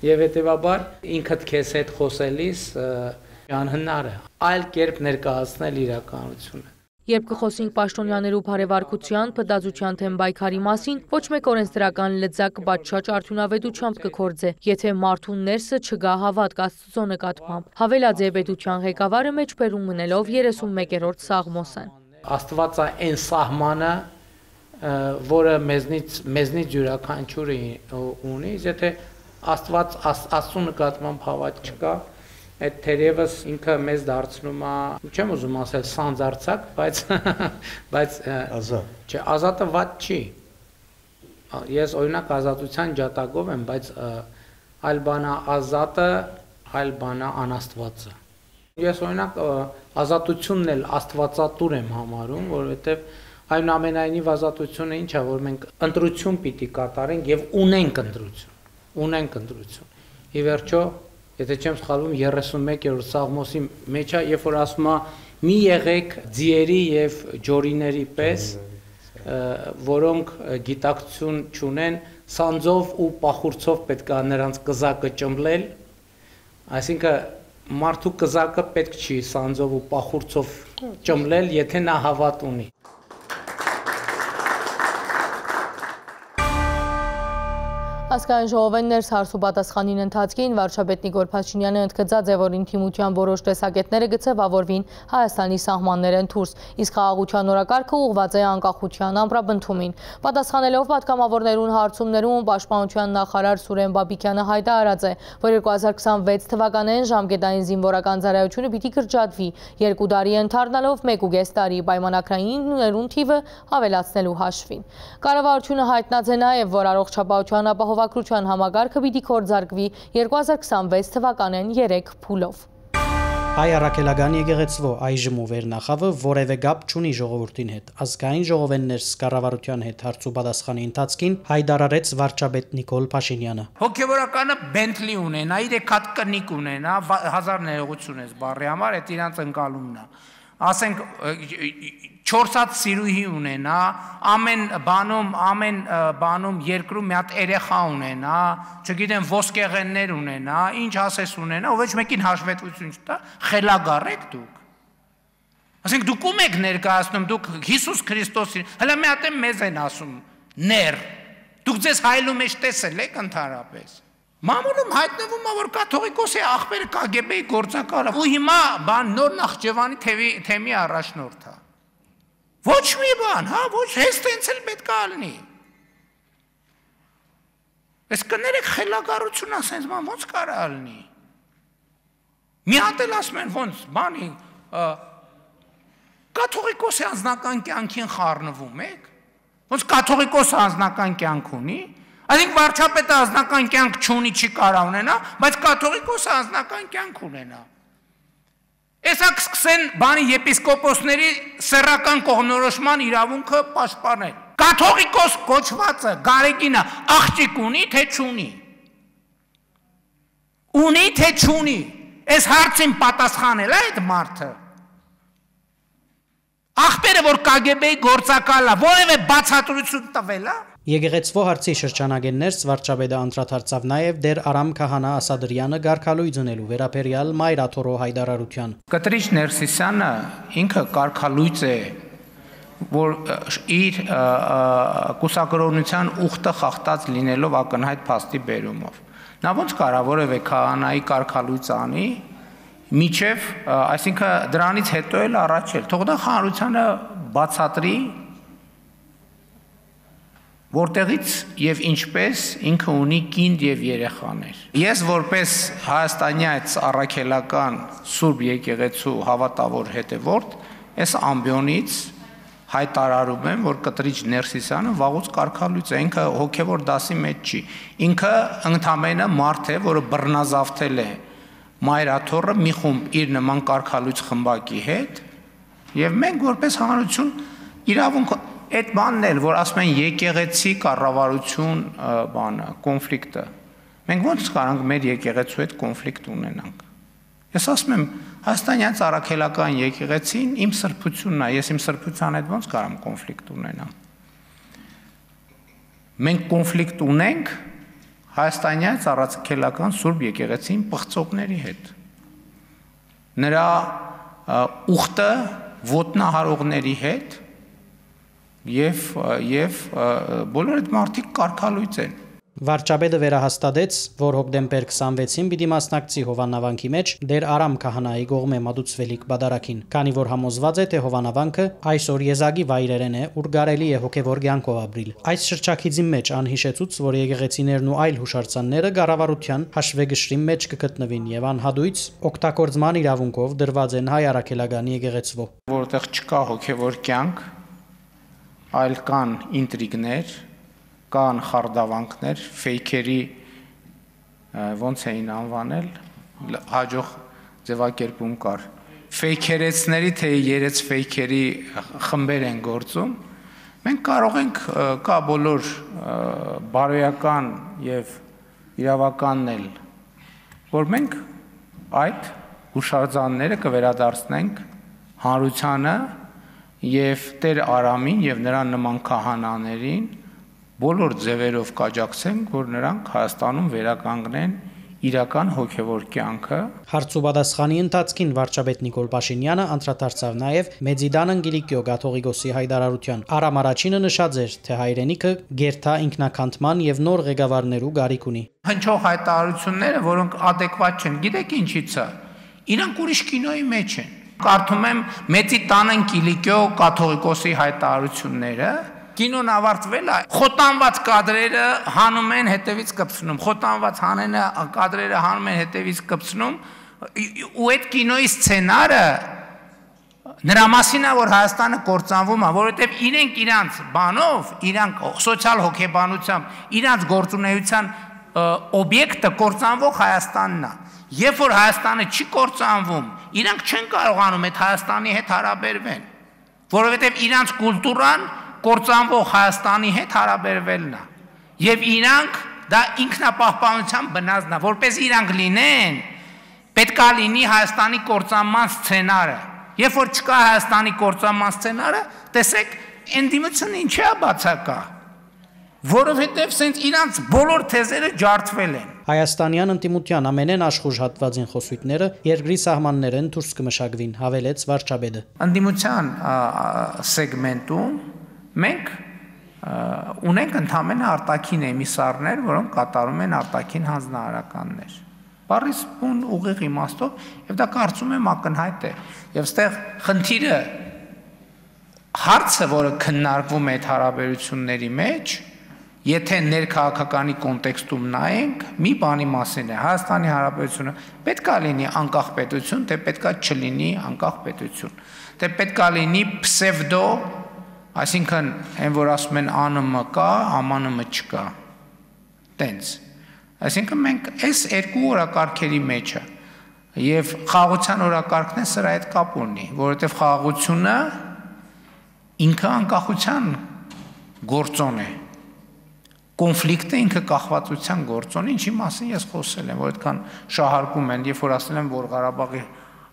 եւ հետեւաբար ինքդ քեզ հետ խոսելիս անհնար է այլ կերպ ներկայացնել իրականությունը։ Երբ կխոսենք պաշտոնյաներու բարևարկության, փդազության թեմ պայքարի մասին, ոչ մեկ օրենսդրական լծակ, բայց շատ արդյունավետությամբ կքործե, եթե մարդու ներսը չգա հավատք Աստծո նկատմամբ։ Հավելած է պետության ղեկավարը մեջբերում մնելով 31-րդ Սաղմոսեն։ Աստվածը այն սահմանը, որը մեզնից յուրաքանչյուրը ունի, եթե Աստված Աստծո նկատմամբ հավատ չկա, այդ թերևս ինքը մեզ դարձնում է, չեմ ուզում ասել սանձարձակ, բայց ազատը վատ չի։ Ես օրինակ ազատության ջատագով եմ, բայց այլ բանա ազատը, այլ բանա անաստվածը։ Ես օրինակ ազատությունն էլ աստվածատուր եմ համարում, որովհետև այնուամենայնիվ ազատությունը ինչ է, որ մենք ընտրություն պիտի կատարենք եւ ունենք ընտրություն։ Ի վերջո, եթե չեմ սխալվում, 31-րդ Սաղմոսի մեջ է, երբ որ ասում է՝ մի եղեք ձիերի եւ ջորիների պես, որոնք գիտակցություն չունեն, սանձով ու պախուրցով պետք է նրանց կզակը ճմլել, այսինքն մարդու կզակը պետք չի սանձով ու պախուրցով ճմլել, եթե նա հավատ ունի։ Ազգային ժողովեն ներս հարց ու պատասխանին ընթացքին վարչապետ Նիկոլ Փաշինյանը ընդգծած է, որ ինտիմության որոշ տեսակետները գծեվավորվին Հայաստանի սահմաններեն դուրս, իսկ խաղաղության օրակարգը ուղղված է անկախության ամրապնդումին։ Պատասխանելով պատգամավորներուն հարցումներում պաշտպանության նախարար Սուրեն Բաբիկյանը հայտարարած է, որ 2026 թվականին ժամկետային զինվորական ծառայությունը պիտի կրճատվի, 2 տարի ընթառնալով 1.5 տարի պայմանագրայիններուն թիվը ավելացնելու հաշվին։ Կառավարությունը հայտնած է նաև, որ առողջապահության ապահովագրության համագարքը պիտի կորձարկվի 2026 թվականին 3 փուլով։ Հայ առաքելական եկեղեցվո այժմ ու վերնախավը որևէ գապ չունի ժողովրդին հետ։ Ազգային ժողովեն ներս կառավարության հետ հարց ու պատասխանի ընթացքին հայտարարեց վարչապետ Նիկոլ Փաշինյանը։ Հոգևորականը Bentley ունենա, 3 հատ կնիկ ունենա, 1000 ներողություն ես բառի համար, այդ իրանց ընկալումն է։ Ասենք 4 հատ սիրուհի ունենա, ամեն բանում երկրում մի հատ երեխա ունենա, չգիտեմ ոսկեղեններ ունենա, ինչ ասես ունենա, ոչ մեկին հաշվետվություն չտա, խելագար եք դուք։ Ասենք դուք ում եք ներկայացնում, դուք Հիսուս Քրիստոսին, հələ մի հատ մեզ են ասում, ներ։ Դուք ձեզ հայլու մեջ տեսել եք ընդհանրապես։ Մամուլում հայտնվում է, որ կաթողիկոսի աղբերը KGB-ի գործակալը, ու հիմա նոր Նախճեվանի թեմի առաջնորդ է։ Ոչ մի բան, ոչ հենց տենց էլ պետք է ալնի։ Ես կներեք խելագարություն ասենց ման ոնց կարա ալնի։ Մի հատ էլ ասում են ոնց բանի կաթողիկոսի անձնական կյանքին խառնվում եք։ Ոնց կաթողիկոսը անձնական կյանք ունի։ Այսինքն վարչապետը անձնական կյանք չունի, չի կարա ունենա, բայց կաթողիկոսը անձնական կյանք ունենա։ Էսա կսկսեն բանի եպիսկոպոսների սեռական կողմնորոշման իրավունքը պաշտպանել։ Կաթողիկոս կոչվածը Գարեգինը աղջիկ ունի, թե չունի։ Ունի, թե չունի։ Այս հարցին պատասխանել է այդ մարդը։ Աղբերը, որ KGB-ի գործակալը, որևէ բացատրություն տվել է։ Եկեղեցվո հարցի շրջանագեն ներս վարչապետը անդրադարձավ նաև դեր Արամ Քահանա Ասադրյանը գարքալույձ ունելու վերաբերյալ Մայրաթորո հայտարարության։ Կտրիչ Ներսիսյանը ինքը կարգալույծ է, որ իր կուսակրոնության ուխտը խախտած լինելով ակնհայտ փաստի բերումով։ Նա ոնց կարա որևէ քահանայի կարգալույծ անի, միջև, այսինքն դրանից հետո էլ առաջ էլ, թող դա խանրությանը բացատրի, որտեղից եւ ինչպես ինքը ունի կինդ եւ երեխաներ։ Ես որպես հայաստանյաց առաքելական Սուրբ եկեղեցու հավատավոր հետևորդ, այս ամբիոնից հայտարարում եմ, որ Կտրիչ Ներսիսյանը վաղուց կարգալույծ է, ինքը հոգևոր դասի մեջ չի։ Ինքը ընդամենը մարդ է, որը բռնազավթել է Մայրաթորը մի խումբ իր նման կարգալույծ խմբակի հետ, եւ մենք որպես հանրություն իրավունք այդ բանն էլ, որ ասում են եկեղեցի կառավարություն բանը, կոնֆլիկտը։ Մենք ո՞նց կարանք մեր եկեղեցու հետ կոնֆլիկտ ունենանք։ Ես ասում եմ, հայաստանյան առաքելական եկեղեցին իմ սրբությունն է, ես իմ սրբության հետ ո՞նց կարամ կոնֆլիկտ ունենամ։ Մենք կոնֆլիկտ ունենք հայաստանյան առաքելական Սուրբ եկեղեցին պղծողների հետ։ Նրա ուխտը ոտնահարողների հետ եւ բոլոր այդ մարդիկ կարգալույծ են։ Վարչապետը վերահաստատեց, որ հոկտեմբեր 26-ին պիտի մասնակցի Հովանավանքի մեջ Դեր Արամ քահանայի կողմէ մատուցվելիք բադարակին, քանի որ համոզված է, թե Հովանավանքը այսօր եզակի վայրերեն է, ուր կարելի է հոգևոր կյանքով ապրիլ։ Այս շրջակիցի մեջ անհիշեցուց, որ եկեղեցիներն ու այլ հուշարձանները կառավարության հաշվեկշռի մեջ կգտնվին եւ անհադույց օգտագործման իրավունքով դրված են հայ առաքելական եկեղեցվո, որտեղ չկա հոգևոր կյանք, այլ կան ինտրիգներ, կան խարդավանքներ, ֆեյքերի ոնց էին անվանել, հաջող ձևակերպում կար։ Ֆեյքերեցների թե երեց ֆեյքերի խմբեր են գործում։ Մենք կարող ենք կա բոլոր բարոյական եւ իրավականն էլ, որ մենք այդ հուշարձանները կվերադարձնենք հանրությանը եւ Տեր Արամին եւ նրան նման քահանաներին բոլոր ձևերով կաջակցենք, որ նրանք Հայաստանում վերականգնեն իրական հոգևոր կյանքը։ Հարցուպատասխանի ընթացքին վարչապետ Նիկոլ Փաշինյանը անդրադարձավ նաև Մեծիդան Անգելիկիո կաթողիկոսի հայտարարության։ Արամ առաջինը նշած էր, թե հայրենիքը գերթա ինքնականդման եւ նոր ղեկավարներու գարիք ունի։ Հնչող հայտարարությունները, որոնք adekvat չեն, գիտեք ինչից է։ Իրանք ուրիշ կինոյի մեջ են։ Կարդում եմ Մեծիդան Անգելիկիո կաթողիկոսի հայտարարությունները։ Կինոն ավարտվել է, խոտանված կադրերը հանում են հետևից կպցնում, խոտանված կադրերը հանում են հետևից կպցնում, ու այդ կինոյի սցենարը նրա մասին է, որ Հայաստանը կործանվում է, որովհետև իրենք իրանց բանով, իրանք սոցիալ հոգեբանությամբ, իրանց գործունեության օբյեկտը կործանվող Հայաստանն է։ Երբ որ Հայաստանը չի կործանվում, իրանք չեն կարողանում այդ Հայաստանի հետ հարաբերվել, որովհետև իրանց կուլտուրան կործանվող Հայաստանի հետ հարաբերվելն է։ Եվ իրանք դա ինքնապահպանության բնազդն է, որպես իրանք լինեն, պետք է լինի Հայաստանի կործանման սցենարը։ Երբ որ չկա Հայաստանի կործանման սցենարը, տեսեք, ընդդիմությունը ինչի է բացակա, որովհետև սենց իրանք բոլոր թեզերը ջարդվել են։ Հայաստանյան ընդդիմության ամենեն աշխուժ հատվածին խոսույթները երկրի սահմաններեն դուրս կմշակվին, հավելեց վարչապետը։ Ընդդիմության սեգմենտում մենք ունենք ընդհանրապես արտաքին էմիսարներ, որոնք կատարում են արտաքին հանձնարարականներ։ Բառից բուն ուղիղ իմաստով, եւ դա կարծում եմ ակնհայտ է։ Եվ այստեղ խնդիրը հարցը, որը քննարկվում է այդ հարաբերությունների մեջ, եթե ներքաղաքականի կոնտեքստում նայենք, մի բանի մասին է, Հայաստանի Հանրապետությունը պետք է լինի անկախ պետություն, թե պետք է չլինի անկախ պետություն, թե պետք է լինի պսևդո, այսինքն այն որ ասում են ԱՆՄ կա, ԱՄՆ չկա, տենց։ Այսինքն մենք այս երկու օրակարգերի մեջ է, եւ խաղաղության օրակարգն է սրա հետ կապ ունի, որովհետեւ խաղաղությունը ինքը անկախության գործոն է, կոնֆլիկտը ինքը կախվածության գործոն, ինչի մասին ես խոսել եմ, որ այդքան շահարկում են, երբ որ ասել եմ, որ Ղարաբաղի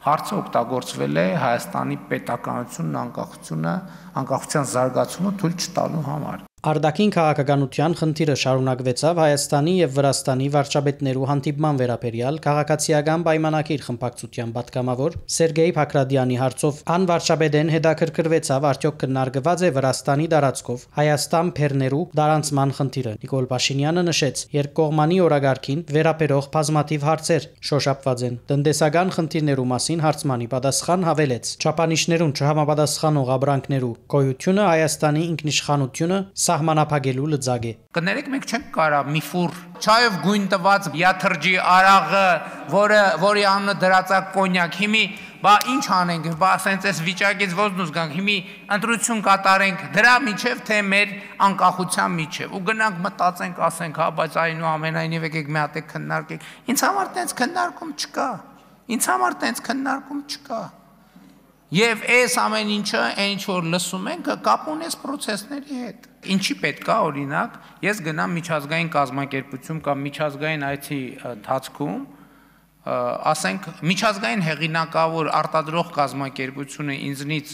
հարցը օգտագործվել է Հայաստանի պետականությունն անկախության զարգացումը թույլ չտալու համար։ Արտաքին քաղաքականության խնդիրը շարունակվեցավ Հայաստանի եւ Վրաստանի վարչապետներու հանդիպման վերաբերյալ քաղաքացիական պայմանագիր խմբակցության պատգամավոր Սերգեյ Փակրադյանի հարցով անվարչապետեն հետաքրքրվեցավ արդյոք քննարկված է Վրաստանի տարածքով Հայաստան Փերներու դարանցման խնդիրը։ Նիկոլ Փաշինյանը նշեց, երկկողմանի օրագարկին վերաբերող բազմաթիվ հարցեր շոշափված են։ Տնտեսական խնդիրներու մասին հարցմանի պատասխան հավելեց. Չափանիշներուն չհամապատասխանող ապրանքներու գոյությունը Հայաստանի ինքնիշխանությունը սահմանափակելու լծակ է։ Կներեք, մենք չենք կարա մի ֆուր չայով գույն տված յաթրջի արաղը, որի անունը դրածակ կոնյակ, հիմի բա ինչ անենք, բա ասենց այս վիճակից ոնց գանք, հիմի ընտրություն կատարենք դրա միջև թե մեր անկախության միջև ու գնանք մտածենք, ասենք, հա, բայց այնուամենայնիվ եկեք մի հատ քննարկենք։ Ինձ համար տենց քննարկում չկա։ Ինձ համար տենց քննարկում չկա։ Եվ այս ամեն ինչը, ինչ որ լսում ենք, կապ ունի այս process-ների հետ։ Ինչի պետք է, օրինակ, ես գնամ միջազգային կազմակերպություն կամ միջազգային այցի ընթացքում, ասենք, միջազգային հեղինակավոր արտադրող կազմակերպությունը ինձնից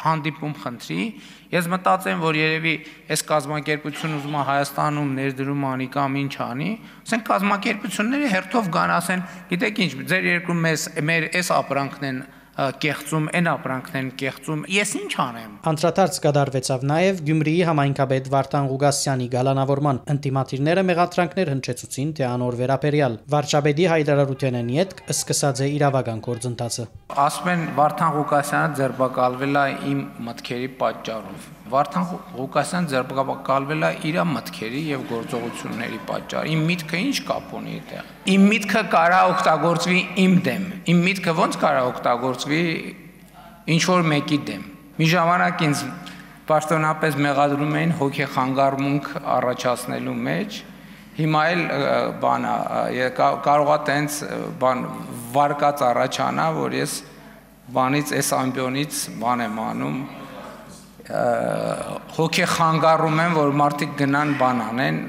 հանդիպում խնդրի, ես մտածեմ, որ երևի այս կազմակերպությունը ուզում է Հայաստանում ներդրում անի կամ ինչ անի, ասենք կազմակերպությունների հերթով գան ասեն, գիտեք ինչ, ձեր երկրում մեր այս ապրանքն են կեղծում, այն ապրանքներն կեղծում, ես ինչ անեմ։ Անդրադարձ կատարվեցավ նաև Գյումրիի համայնքապետ Վարդան Ղուգասյանի գալանավորման ընդդիմադիրները մեղադրանքներ հնչեցուցին թե անոր վերաբերյալ։ Վարչապետի հայտարարութենն յետք սկսած է իրավական գործընթացը։ Ասում են Վարդան Ղուգասյանը ձերբակալվել է իմ մտքերի պատճառով։ Վարդան Ղուգասյանը ձերբակալվել է իր մտքերի եւ գործողությունների պատճառով։ Իմ միտքը ինչ կապ ունի այդտեղ։ Իմ միտքը կարա օգտագործվի իմ դեմ։ Իմ միտքը ո՞նց կարա օգտագործվի ինչ որ մեկի դեմ։ Մի ժամանակ ինձ պաշտոնապես մեղադրում էին հոգեխանգարմունք առաջացնելու մեջ։ Հիմա էլ բանա կարողա տենց բան վարկած առաջանա, որ ես բանից այս ամբիոնից բան եմ անում, հոգեխանգարում եմ, որ մարդիկ գնան բան անեն,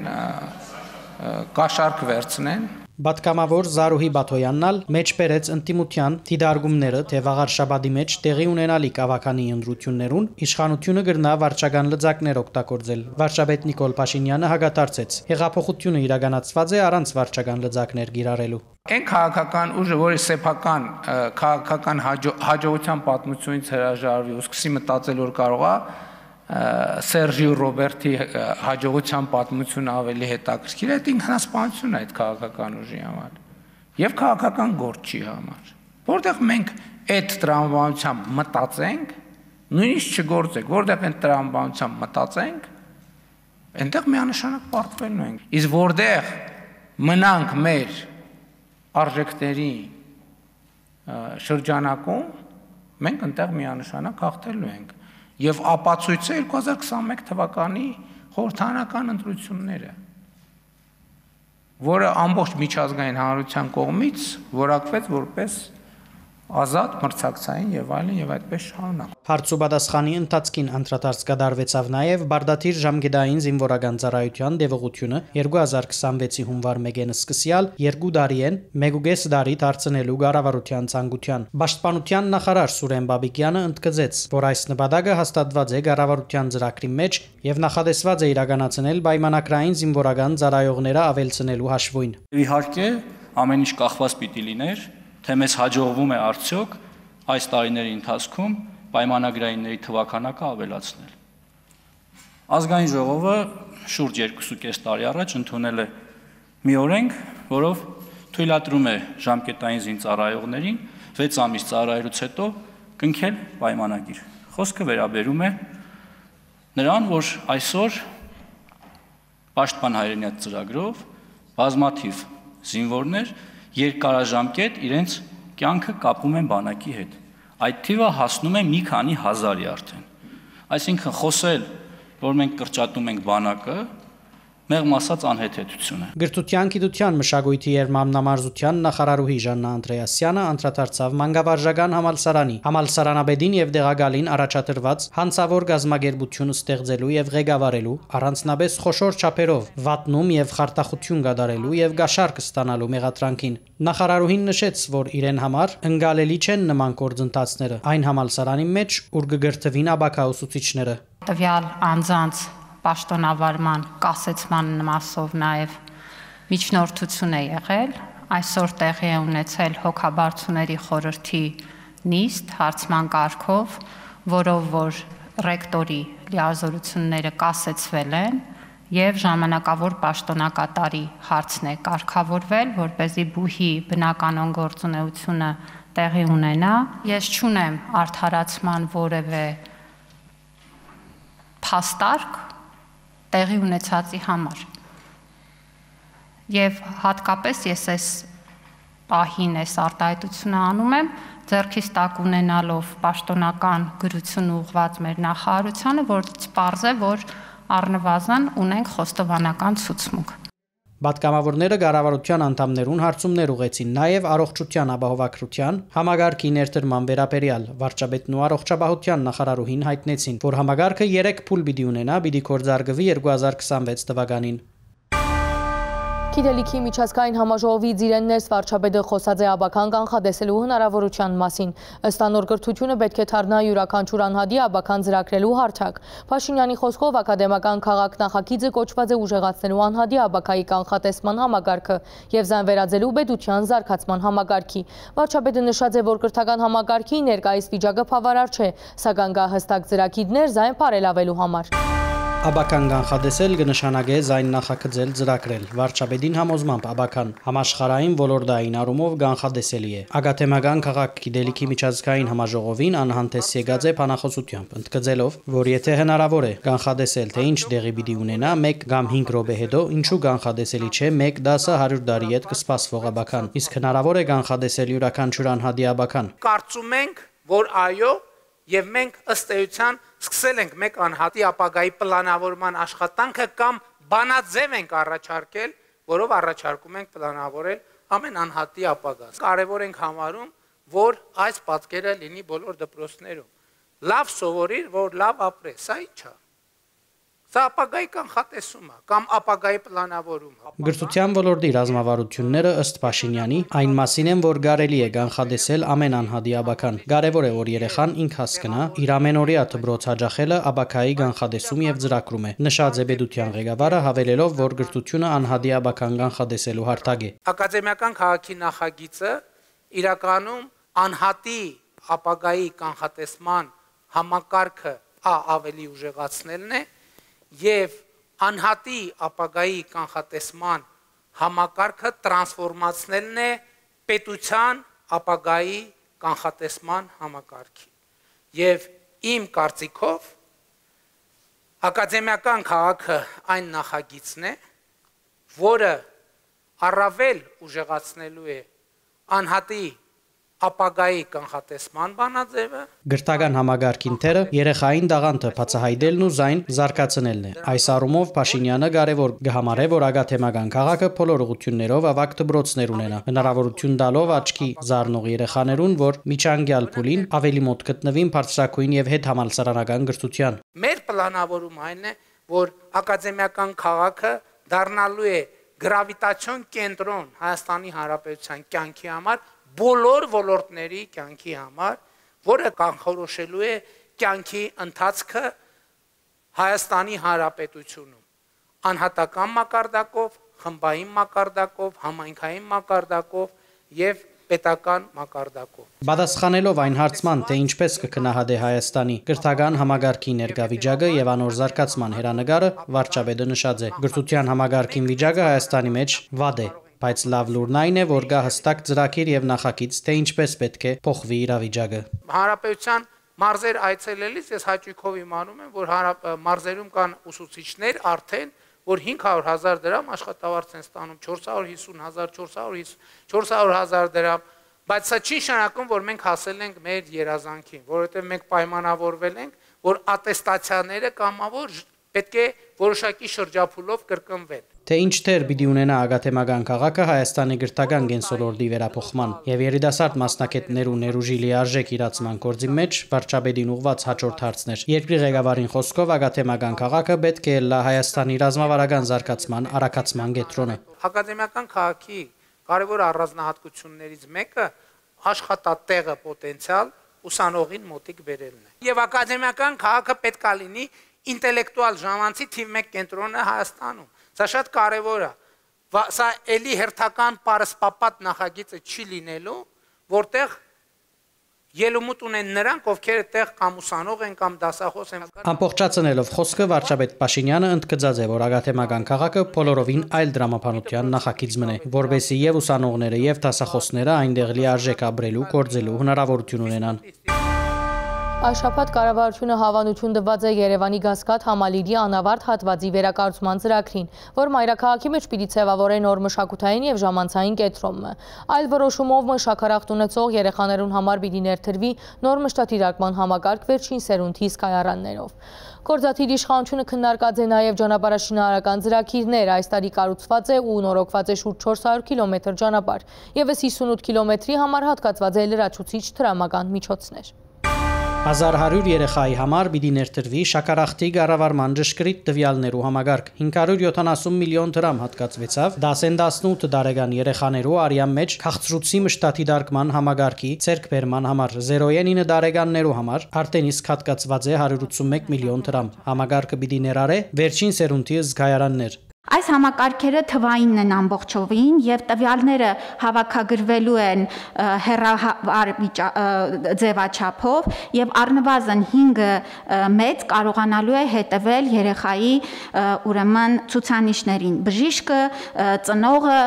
կաշառք վերցնեն։ Պատգամավոր Զարուհի Բաթոյանն ալ մեջ բերեց ընդդիմության դիդարգումները, թե վաղար շաբաթի մեջ տեղի ունենալիք ավականի ընտրություններուն իշխանությունը գրնա վարչական լծակներ օգտագործել։ Վարչապետ Նիկոլ Փաշինյանը հակադարձեց. հեղափոխությունը իրականացված է առանց վարչական լծակներ գիրառելու։ Այն քաղաքական ուժը, որի սեփական քաղաքական հաջողության պատմությունից հրաժարվի, ու սկսի մտածել, որ կարող է Սերժի Ռոբերտի հաջողության պատմությունը ավելի հետաքրքիր է, այդ ինքնասպանությունն է այդ քաղաքական ուժի համար եւ քաղաքական գործի համար, որտեղ մենք այդ տրամաբանությամբ մտածենք, նույնիսկ չգործենք, որտեղ այդ տրամաբանությամբ մտածենք, այնտեղ միանշանակ պարտվելու ենք, իսկ որտեղ մնանք մեր արժեքների շրջանակում, մենք այնտեղ միանշանակ հաղթելու ենք։ Եվ ապացույցը 2021 թվականի խորհրդարանական ընտրությունները, որը ամբողջ միջազգային հանրության կողմից որակվեց որպես ազատ, մրցակցային եւ այլն եւ այդպես շարունակ։ Հարց ու պատասխանի ընթացքին անդրադարձ կատարվեցավ նաև Բարդաթիր ժամկետային զինվորական ծառայության դեղողությունը 2026-ի հունվար 1-ին սկսյալ 2 տարիեն 1.5 տարի դարձնելու կառավարության ցանկության։ Պաշտպանության նախարար Սուրեն Բաբիկյանը ընդգծեց, որ այս նպատակը հաստատված է կառավարության ծրագրի մեջ եւ նախադեсված է իրականացնել պայմանագրային զինվորական ծառայողները ավելցնելու հաշվին։ Իհարկե, ամեն ինչ կախված պիտի լիներ, թե մեզ հաջողվում է արդյոք այս տարիների ընթացքում պայմանագրայինների թվականակը ավելացնել։ Ազգային ժողովը շուրջ 2.5 տարի առաջ ընդունել է մի օրենք, որով թույլատրում է ժամկետային զինծառայողներին 6 ամիս ծառայելուց հետո կնքել պայմանագիր։ Խոսքը վերաբերում է նրան, որ այսօր Պաշտպան հայրենիաց ծրագրով բազմաթիվ զինվորներ երկարաժամկետ իրենց կյանքը կապում են բանակի հետ։ Այդ թիվը հասնում է մի քանի հազարի արդեն։ Այսինքն խոսել, որ մենք կրճատում ենք բանակը, մեղմ ասած անհեթեթություն է։ Գրթության, գիտության, մշակույթի եւ մարմնամարզության նախարարուհի Ժաննա Անդրեասյանը անդրադարձավ մանկավարժական համալսարանի համալսարանաբեդին եւ դեղագալին առաջադրված հանցավոր գազագերբություն ստեղծելու եւ ղեկավարելու առանձնապես խոշոր չափերով վատնում եւ խարտախություն կատարելու եւ գաշարք ստանալու մեղադրանքին։ Նախարարուհին նշեց, որ իրեն համար ընկալելի չեն նման գործընթացները այն համալսարանի մեջ, ուր կգրթվին աբակաուսուցիչները։ Տվյալ անձանց պաշտոնավարման կասեցման մասով նաև միջնորդություն է եղել, այսօր տեղի է ունեցել հոգաբարձուների խորհրդի նիստ հարցման կարգով, որով որ ռեկտորի լիազորությունները կասեցվել են եւ ժամանակավոր պաշտոնակատարի հարցն է կարգավորվել, որպեսզի բուհի բնականon գործունեությունը տեղի ունենա։ Ես չունեմ արդարացման որևէ փաստարկ տեղի ունեցածի համար։ Եվ հատկապես ես այս պահին այս արտահայտությունը անում եմ, ձեռքիս տակ ունենալով պաշտոնական գրություն ուղղված մեր նախարարությանը, որ պարզ է, որ առնվազն ունենք խոստովանական ցուցմունք։ Պատգամավորները կառավարության անդամներուն հարցումներ ուղեցին նաև առողջության ապահովագրության համագարքի ներդրման վերաբերյալ։ Վարչապետն ու առողջապահության նախարարուհին հայտնեցին, որ համագարքը 3 փուլ պիտի ունենա, պիտի կործարկվի 2026 թվականին։ Գիտելիքի միջազգային համաժողովի Ձիրեններս վարչապետը խոսած է աբական կանխատեսելու հնարավորության մասին։ Ըստ անոր կրթությունը պետք է դառնա յուրաքանչյուր անհատի աբական ծրագրելու հարթակ։ Փաշինյանի խոսքով ակադեմիական քաղաք նախագիծը կոչված է ուժեղացնելու անհատի աբակայի կանխատեսման համակարգը եւ զանվերածելու պետության զարգացման համակարգի։ Վարչապետը նշած է, որ կրթական համակարգի ներկայիս վիճակը բավարար չէ, սակայն կա հստակ ծրագիրներ զայն բարելավելու համար։ Աբական կանխատեսել կնշանակե զայն նախագծել ծրագրել։ Վարչապետին համոզմամբ աբական համաշխարհային ոլորտային առումով կանխատեսելի է։ Ակադեմիական քաղաք գիտելիքի միջազգային համաժողովին անհանդես եկած է բանախոսությամբ, ընդգծելով, որ եթե հնարավոր է կանխատեսել, թե ինչ դեղի պիտի ունենա 1 կամ 5 րոպե հետո, ինչու կանխատեսելի չէ 1 10 100 տարի հետ կսպասվող աբական։ Իսկ հնարավոր է կանխատեսել յուրաքանչյուր անհատի աբական։ Կարծում ենք, որ այո, եւ մենք ըստ էության սկսել ենք մեկ անհատի ապագայի պլանավորման աշխատանքը կամ բանաձև ենք առաջարկել, որով առաջարկում ենք պլանավորել ամեն անհատի ապագան։ Կարևոր ենք համարում, որ այս պատկերը լինի բոլոր դպրոցներում։ Լավ սովորիր, որ լավ ապրես, սա ի՞նչ է։ Սա ապագայի կանխատեսում է կամ ապագայի պլանավորում է։ Գրթության ոլորտի ռազմավարությունները ըստ Փաշինյանի այն մասին են, որ կարելի է կանխատեսել ամեն անհատի աբական։ Կարևոր է, որ երեխան ինք հասկանա իր ամենօրյա դպրոց հաճախելը աբակայի կանխատեսում եւ ծրագրում է։ Նշած է պետության ղեկավարը, հավելելով, որ գրթությունը անհատի աբական կանխատեսելու հարթակ է։ Ակադեմիական քաղաքի նախագիծը իրականում անհատի ապագայի կանխատեսման համակարգը ավելի ուժեղացնելն է եւ անհատի ապագայի կանխատեսման համակարգը տրանսֆորմացնելն է պետության ապագայի կանխատեսման համակարգի։ Եվ իմ կարծիքով ակադեմիական քաղաքը այն նախագիծն է, որը առավել ուժեղացնելու է անհատի ապագայի կանխատեսման բանաձևը։ Գրթական համագարկին թերը երեխային դաղանթը բացահայտելն ու զայն զարգացնելն է։ Այս առումով Փաշինյանը կարևոր կհամարե, որ ակադեմիական քաղաքը բոլոր ուղղություններով ավագ դպրոցներ ունենա, հնարավորություն տալով աչքի զարնող երեխաներուն, որ միջանկյալ փուլին ավելի մոտ գտնվին բարձրակույն եւ հետհամալսարանական գրթության։ Մեր պլանավորումը այն է, որ ակադեմիական քաղաքը դառնալու է գրավիտացիոն կենտրոն Հայաստանի Հանրապետության կյանքի համար, բոլոր ոլորտների կյանքի համար, որը կանխորոշելու է կյանքի ընթացքը Հայաստանի Հանրապետությունում, անհատական մակարդակով, խմբային մակարդակով, համայնքային մակարդակով եւ պետական մակարդակով։ Պատասխանելով այն հարցման, թե ինչպես կքննադե Հայաստանի կրթական համագարկի ներկայվիճակը եւ անոր զարգացման հերանեկարը, վարչապետը նշած է. Գրթության համագարկին վիճակը Հայաստանի մեջ վատ է, բայց լավ լուրն այն է, որ կա հստակ ծրագիր եւ նախագիծ, թե ինչպես պետք է փոխվի իրավիճակը։ Հանրապետության մարզեր այցելելիս ես հաճույքով իմանում եմ, որ մարզերում կան ուսուցիչներ արդեն, որ 500,000 դրամ աշխատավարձ են ստանում, 450,000, 400,000 դրամ, բայց սա չի նշանակում, որ մենք հասել ենք մեր երազանքին, որովհետև մենք պայմանավորվել ենք, որ ատեստացիաները կամավոր պետք է որոշակի շրջափուլով կրկնվեն։ Թե ինչ թեր պիտի ունենա ակադեմիական քաղաքը Հայաստանի գրթական կենսոլորտի վերափոխման եւ երիտասարդ մասնակիցներու ներուժի լիարժեք իրացման գործի մեջ վարչապետին ուղված հաջորդ հարցն էր։ Երկրի ղեկավարին խոսքով ակադեմիական քաղաքը պետք է լա Հայաստանի ռազմավարական զարգացման արագացման կենտրոնը։ Ակադեմիական քաղաքի կարևոր առանձնահատկություններից մեկը աշխատատեղը պոտենցիալ ուսանողին մոտիկ բերելն է։ Եվ ակադեմիական քաղաքը պետք է լինի ինտելեկտուալ ժամանցի թիվ 1 կենտրոնը Հայաստանում։ Սա շատ կարևոր է։ Սա էլի հերթական պարսպապատ նախագիծը չի լինելու, որտեղ ելումուտ ունեն նրանք, ովքեր այդտեղ կամ ուսանող են կամ դասախոս են։ Ամբողջացնելով խոսքը վարչապետ Փաշինյանը ընդգծած է, որ ակադեմիական քաղաքը բոլորովին այլ դրամապանության նախագիծ մնե, որովհետեւ եւ ուսանողները եւ դասախոսները այնտեղ լիարժեք ապրելու, գործելու հնարավորություն ունենան։ Այս շաբաթ կառավարությունը հավանություն տված է Երևանի Գասկադ համալիրի անավարտ հատվածի վերակառուցման ծրագրին, որ մայրաքաղաքի մեջ պիտի ձևավորե նոր մշակութային եւ ժամանցային կենտրոնը։ Այլ որոշումով մշակարախտ ունեցող երեխաներուն համար պիտի ներդրվի նոր մշտադիտարկման համակարգ վերջին սերունդի սկայարաններով։ Գործադիր իշխանությունը քննարկած է նաև ճանապարհաշինարարական ծրագիրներ, այս տարի կառուցված է ու նորոգված է շուրջ 400 կիլոմետր ճանապարհ, եւս 58 կիլոմետրի համար հատկացված է լրացուցիչ տրամական միջոցներ։ 1100 երեխայի համար պիտի ներդրվի Շաքարախտի կառավարման ճշգրիտ տվյալներու համագարկ 570 միլիոն դրամ հատկացվեցավ 10-18 տարեկան երեխաներու արյան մեջ քաղցրուցի մշտատի դարկման համագարկի ցերկբերման համար 0-9 տարեկաններու համար արդեն իսկ հատկացված է 181 միլիոն դրամ համագարկը պիտի ներառե վերջին սերունդի զգայարաններ Այս համակարգերը թվային են ամբողջովին եւ տվյալները հավաքագրվելու են հեռավար ձևաչափով եւ առնվազն 5 մեծ կարողանալու է հետևել երեխայի ուրեմն ցուցանիշներին բժիշկը ծնողը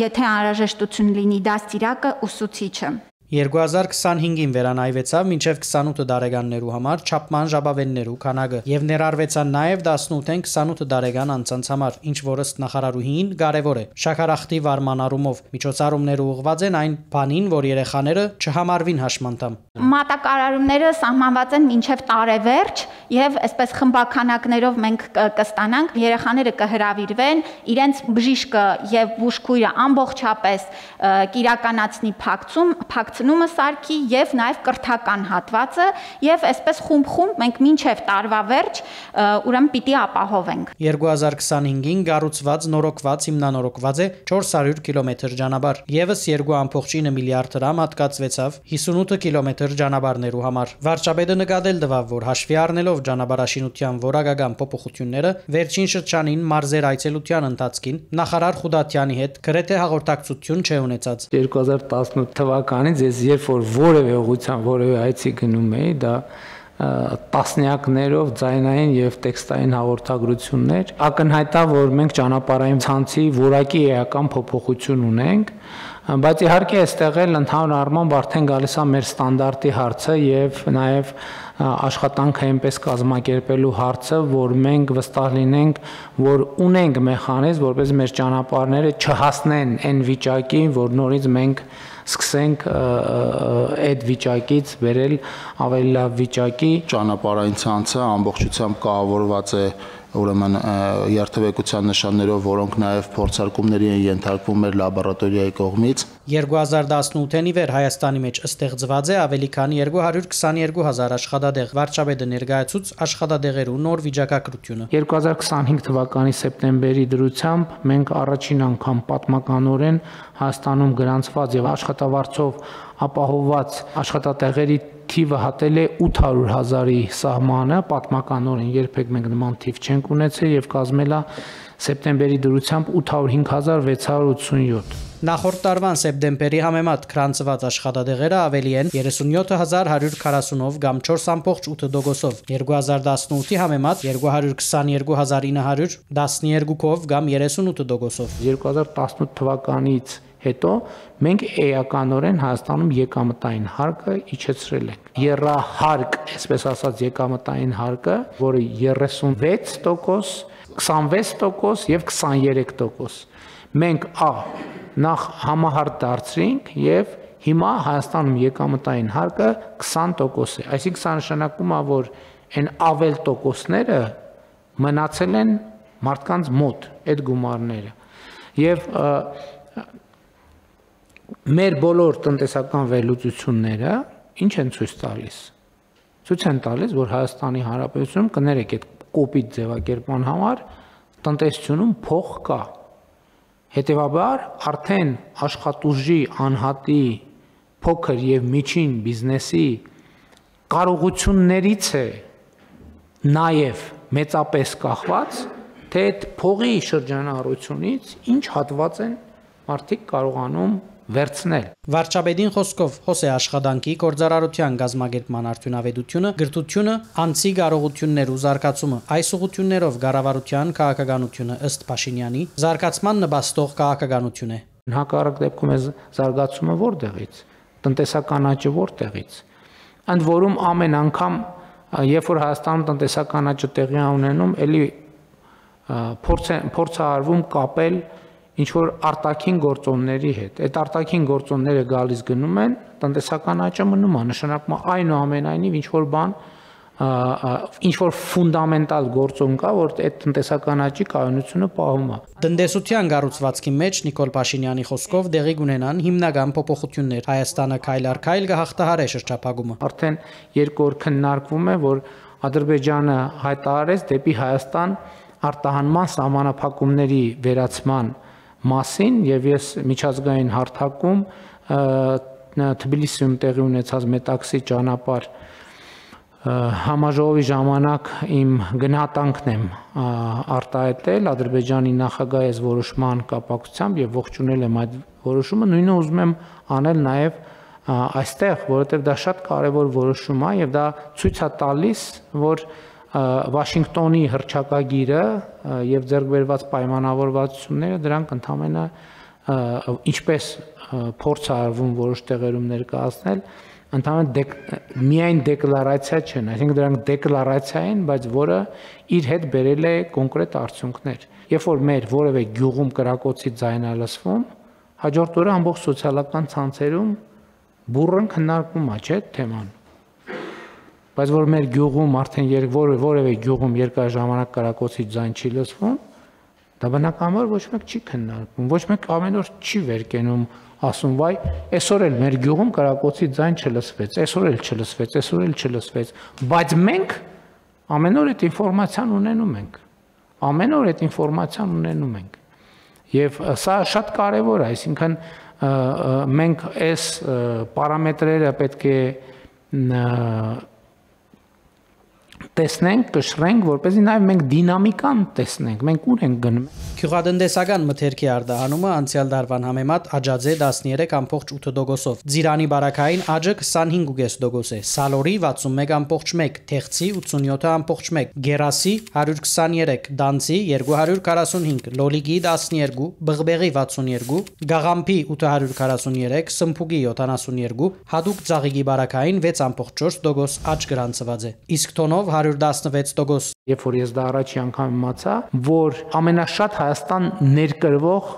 եթե անհրաժեշտություն լինի դաստիարակը ուսուցիչը 2025-ին վերանայվեցավ մինչև 28 տարեկաններու համար չափման ժապավեններու քանակը եւ ներառվեցան նաեւ 18-ին 28 տարեկան անձանց համար, ինչ որ ըստ նախարարուհին կարեւոր է։ Շաքարախտի վարման առումով միջոցառումները ուղղված են այն բանին, որ երեխաները չհամարվին հաշմանդամ։ Մատակարարումները սահմանված են մինչև տարեվերջ եւ այսպես խմբականակներով մենք կստանանք երեխաները կհրավիրվեն, իրենց բժիշկը եւ բուժքույրը ամբողջապես կիրականացնի փակցնումը սարքի եւ նաեւ կրթական հատվածը եւ այսպես խումբ մենք մինչեւ տարվա վերջ ուրեմն պիտի ապահովենք 2025-ին գառուցված նորոգված հիմնանորոգված է 400 կիլոմետր ճանապարհ եւս 2.9 միլիարդ դրամ հատկացվեցավ 58 կիլոմետր ճանապարհներու համար վարչապետը նկատել տվավ որ հաշվի առնելով ճանապարհաշինության որակական փոփոխությունները վերջին շրջանին մարզեր այցելության ընթացքին նախարար Խուդատյանի հետ գրեթե հաղորդակցություն չունեցած 2018 թվականից ես երբ որ որևէ ուղղության որևէ այցի գնում էի դա տասնյակներով ձայնային եւ տեքստային հաղորդագրություններ ակնհայտ է որ մենք ճանապարհային ցանցի որակի էական փոփոխություն ունենք բայց իհարկե այստեղ էլ ընդհանուր առմամբ արդեն գալիս է մեր ստանդարտի հարցը եւ նաեւ աշխատանքը այնպես կազմակերպելու հարցը, որ մենք վստահ լինենք, որ ունենք մեխանիզմ, որպես մեր ճանապարհները չհասնեն այն վիճակին, որ նորից մենք սկսենք այդ վիճակից վերել ավելի լավ վիճակի ճանապարհային ցանցը ամբողջությամբ կառավարված է ուրեմն երթևեկության նշաններով, որոնք նաև փորձարկումների են ենթարկվում մեր լաբորատորիայի կողմից 2018-ին վեր Հայաստանի մեջ ստեղծված է ավելի քան 222,000 աշխատատեղ վարչապետը ներկայացուց աշխատատեղերու նոր վիճակագրությունը 2025 թվականի սեպտեմբերի դրությամբ մենք առաջին անգամ պատմականորեն Հայաստանում գրանցված եւ աշխատավարձով ապահովված աշխատատեղերի թիվը հատել է 800,000-ի սահմանը պատմականորեն երբեք մենք նման թիվ չենք ունեցել եւ կազմել է սեպտեմբերի դրությամբ 805,687 Նախորդ տարվան սեպտեմբերի համեմատ գրանցված աշխատատեղերը ավելի են 37,140-ով կամ 4.8%-ով 2018-ի համեմատ 222,900 12%-ով կամ 38%-ով 2018 թվականից հետո մենք էականորեն Հայաստանում եկամտային հարկը իջեցրել ենք։ Եռահարկ, այսպես ասած, եկամտային հարկը, որը 36%, 26% եւ 23%։ Մենք նախ համահարկ դարձրինք եւ հիմա Հայաստանում եկամտային հարկը 20% է։ Այսինքն սա նշանակում է, որ այն ավել տոկոսները մնացել են մարդկանց մոտ այդ գումարները։ Եվ մեր բոլոր տնտեսական վերլուծությունները ինչ են ցույց տալիս։ Ցույց են տալիս, որ Հայաստանի Հանրապետությունում կներեք այդ կոպիտ ձևակերպման համար տնտեսությունում փող կա։ Հետևաբար արդեն աշխատուժի անհատի փոքր եւ միջին բիզնեսի կարողություններից է նաեւ մեծապես կախված, թե այդ փողի շրջանառությունից ինչ հատված են մարդիկ կարողանում վերցնել։ Վարչապետին խոսքով հոս է աշխատանքի գործարարության գազագերբման արդյունավետությունը, գրթությունը, անձի կարողություններու զարգացումը, այս ուղղություններով կառավարության քաղաքականությունը ըստ Փաշինյանի զարգացման նպաստող քաղաքականություն է։ Հակառակ դեպքում է զարգացումը որտեղից, տնտեսական աճը որտեղից։ Ընդ որում ամեն անգամ, երբ որ Հայաստանում տնտեսական աճը տեղի ունենում, էլի փորձ է արվում կապել ինչ որ արտաքին գործոնների հետ։ Այդ արտաքին գործոնները գալիս գնում են, տնտեսական աճը մնում է, նշանակում է այնուամենայնիվ ինչ որ բան ինչ որ ֆունդամենտալ գործոն կա, որ այդ տնտեսական աճի կայունությունը պահում է։ Տնտեսության կառուցվածքի մեջ Նիկոլ Փաշինյանի խոսքով դեղի կունենան հիմնական փոփոխություններ։ Հայաստանը քայլ առ քայլ կհաղթահարի շրջափակումը։ Արդեն երկու օր քննարկվում է, որ Ադրբեջանը հայտարարեց դեպի Հայաստան արտահանման սահմանափակումների վերացման մասին, եւ ես միջազգային հարթակում Թբիլիսիում տեղի ունեցած Մետաքսի ճանապարհ համաժողովի ժամանակ իմ գնահատանքն եմ արտահայտել Ադրբեջանի նախագահի այս որոշման կապակցությամբ եւ ողջունել եմ այդ որոշումը, նույնը ուզում եմ անել նաեւ այստեղ, որովհետեւ դա շատ կարեւոր որոշում է եւ դա ցույց է տալիս, որ Վաշինգտոնի հռչակագիրը եւ ձեռքբերված պայմանավորվածությունները դրանք ընդհանրապես ինչպես փորձ է արվում որոշ տեղերում ներկայացնել, ընդհանրապես միայն դեկլարացիա չեն, այսինքն դրանք դեկլարացիա են, բայց որը իր հետ բերել է կոնկրետ արդյունքներ։ Երբ որ մեր որևէ գյուղում կրակոցի ձայն է լսվում, հաջորդ օրը ամբողջ սոցիալական ցանցերում բուրըն քննարկվում է, չէ՞, թեման։ Բայց որ մեր գյուղում արդեն որևէ գյուղում երկար ժամանակ կրակոցի ձայն չի լսվում, դա բնականաբար ոչ մեկ չի քննարկվում, ոչ մեկ ամեն օր չի վեր կենում, ասում վայ, այսօր էլ մեր գյուղում կրակոցի ձայն չլսվեց, այսօր էլ չլսվեց, այսօր էլ չլսվեց, բայց մենք ամեն օր այդ ինֆորմացիան ունենում ենք, ամեն օր այդ ինֆորմացիան ունենում ենք, եւ սա շատ կարեւոր է, այսինքն մենք այս պարամետրերը պետք է տեսնենք, կշռենք, որպեսզի նաև մենք դինամիկան տեսնենք, մենք ուր ենք գնում։ Գյուղատնտեսական մթերքի արտահանումը անցյալ դարվան համեմատ աճած է 13.8%-ով։ Ձիրանի բարակային աճը 25.6% է, Սալորի 61.1, Թեղցի 87.1, Գերասի 123, Դանցի 245, Լոլիկի 12, Բղբեղի 62, Գաղամփի 843, Սմփուգի 72, Հադուկ Ծաղիկի բարակային 6.4% աճ գրանցված է։ Իսկ տոնով 116%։ Երբ որ ես դա առաջի անգամ իմացա, որ ամենաշատ Հայաստան ներկրվող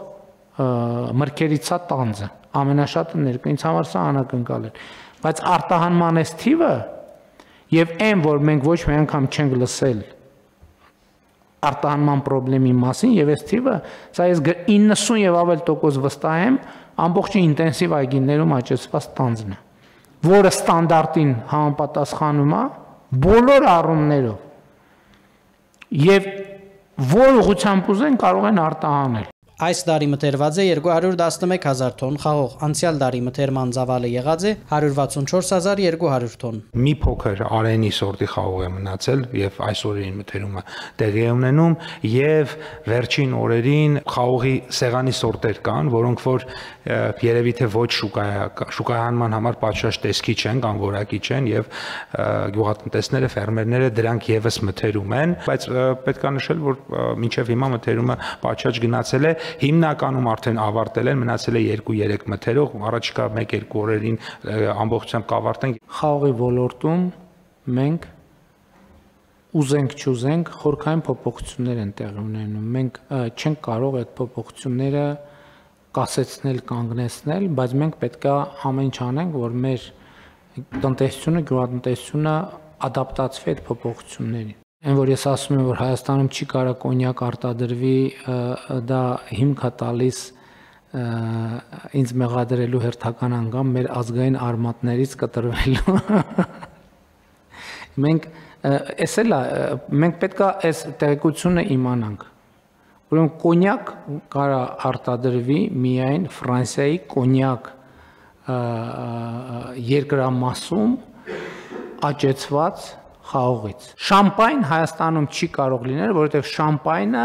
մրգերից է տանձը, ամենաշատը ինձ համար սա անակնկալ էր, բայց արտահանման այս թիվը եւ այն, որ մենք ոչ մի անգամ չենք լսել արտահանման խնդրի մասին եւ այս թիվը, սա ես 90 եւ ավել տոկոս վստահ եմ, ամբողջ ինտենսիվ այգիներում աճեցված տանձն է, որը ստանդարտին համապատասխանում է բոլոր առումներով եւ որ ուղղությամբ ուզեն կարող են արտահանել։ Այս տարի մթերված է 211,000 տոն խաղող, անցյալ տարի մթերման ծավալը եղած է 164,200 տոն։ Մի փոքր արենի սորտի խաղող է մնացել եւ այս օրերին մթերումը տեղի է ունենում եւ վերջին օրերին խաղողի սեղանի սորտեր կան, որոնք որ երևի թե ոչ շուկայահանման համար պատշաճ տեսքի չեն կամ որակի չեն եւ գյուղատնտեսները, ֆերմերները դրանք եւս մթերում են, բայց պետք է նշել, որ մինչեւ հիմա մթերումը պատշաճ գնացել է, հիմնականում արդեն ավարտել են, մնացել է 2-3 մթերող, առաջիկա 1-2 օրերին ամբողջությամբ կավարտենք։ Խաղողի ոլորտում մենք ուզենք չուզենք խորքային փոփոխություններ են տեղի ունենում։ Մենք չենք կարող այդ փոփոխությունները կասեցնել, կանգնեցնել, բայց մենք պետք է ամեն ինչ անենք, որ մեր տնտեսությունը, գյուղատնտեսությունը ադապտացվի այդ փոփոխություններին։ Այն որ ես ասում եմ, որ Հայաստանում չի կարող կոնյակ արտադրվի, դա հիմք է տալիս ինձ մեղադրելու հերթական անգամ մեր ազգային արմատներից կտրվելու։ Մենք էս էլ մենք պետք է այս տեղեկությունը իմանանք։ Ուրեմն կոնյակ կարա արտադրվի միայն Ֆրանսիայի կոնյակ երկրամասում աճեցված խաղողից։ Շամպայն Հայաստանում չի կարող լինել, որովհետև շամպայնը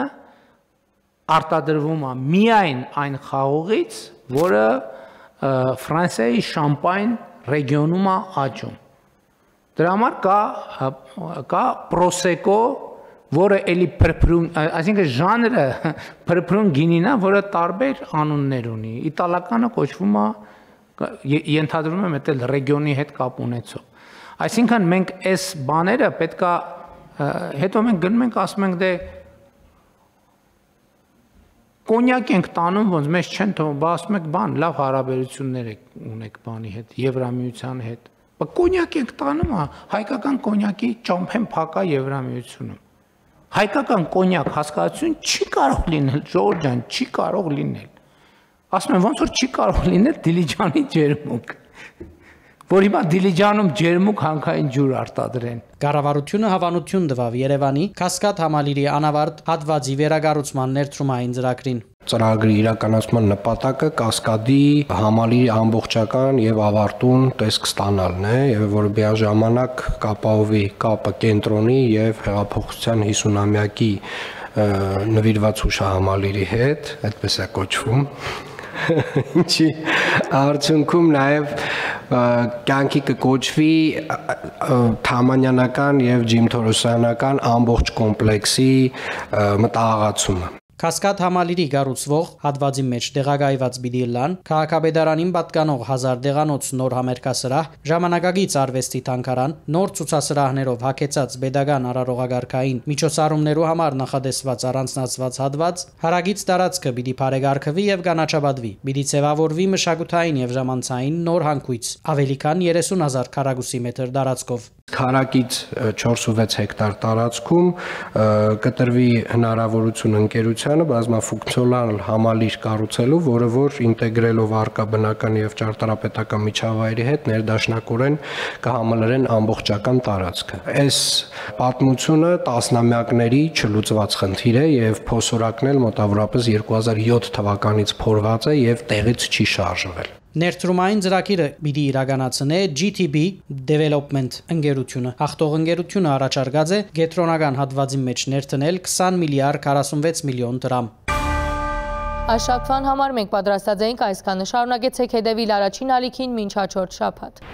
արտադրվում է միայն այն խաղողից, որը Ֆրանսիայի շամպայն ռեգիոնում է աճում։ Դրա համար կա պրոսեկո, որը էլի փրփրուն, այսինքն ժանրը փրփրուն գինին է, որը տարբեր անուններ ունի։ Իտալականը կոչվում է, ենթադրում եմ, դա ռեգիոնի հետ կապ ունեցող։ Այսինքն մենք այս բաները պետքա հետո մենք գնում ենք ասում ենք դե կոնյակ ենք տանում, ոնց մեզ չեն թողում, բա ասում եք բան, լավ հարաբերություններ ունեք բանի հետ, Եվրամիության հետ։ Կոնյակ ենք տանում, հայկական կոնյակի ճամփեն փակա Եվրամիությունում։ Հայկական կոնյակ հասկացություն չի կարող լինել, Ժողովուրդ ջան, չի կարող լինել։ Ասում եմ, ոնց որ չի կարող լինել Դիլիջանի ջերմուկ, որ հիմա Դիլիջանում ջերմուկ հանքային ջուր արտադրեն։ Կառավարությունը հավանություն տվավ Երևանի Կասկադ համալիրի անավարտ հատվածի վերագառուցման ներդրումային ծրագրին։ Ծրագրի իրականացման նպատակը Կասկադի համալիրի ամբողջական եւ ավարտուն տեսք ստանալն է, եւ որ միաժամանակ կապահովի կապը կենտրոնի եւ հեղափոխության 50-ամյակի նվիրված հուշահամալիրի հետ, այդպես է կոչվում։ Ինչի արդյունքում նաև կյանքի կկոչվի թամանյանական եւ ջիմթորոսյանական ամբողջ կոմպլեքսի մտահղացումը։ Կասկադ համալիրի գառուցվող հատվածի մեջ տեղակայված Բիդիլլան քաղաքապետարանին պատկանող 1000 դեղանոց նոր համերգասրահ, ժամանակակից արվեստի թանգարան, նոր ցուցասրահներով հագեցած pedagogan արարողագարքային միջոցառումներու համար նախադեсված առանձնացված հատված, հարագից տարածքը պիտի բարեգարկվի եւ կանաչաբադվի, պիտի ձևավորվի մշակութային եւ ժամանցային նոր հանքույց, ավելի քան 30,000 քառակուսի մետր տարածքով։ Քարակից 4.6 հեկտար տարածքում կտրվի հնարավորություն ընկերությանը բազմաֆունկցիոնալ համալիր կառուցելու, որը որ ինտեգրելով արկա բնական եւ ճարտարապետական միջավայրի հետ ներդաշնակորեն կհամալրեն ամբողջական տարածքը։ Այս պատմությունը տասնամյակների չլուծված խնդիր է եւ փոսորակն էլ մոտավորապես 2007 թվականից փորված է եւ տեղից չի շարժվել։ Ներդրումային ծրագիրը պիտի իրականացնե GTB Development ընկերությունը։ Հաղթող ընկերությունը առաջարկած է գետրոնական հատվածի մեջ ներդնել 20 միլիարդ 46 միլիոն դրամ։ Այս շաբթվան համար մենք պատրաստած էինք այսքանը։ Շարունակեցեք հետևել առաջին ալիքին մինչ հաջորդ շաբաթ։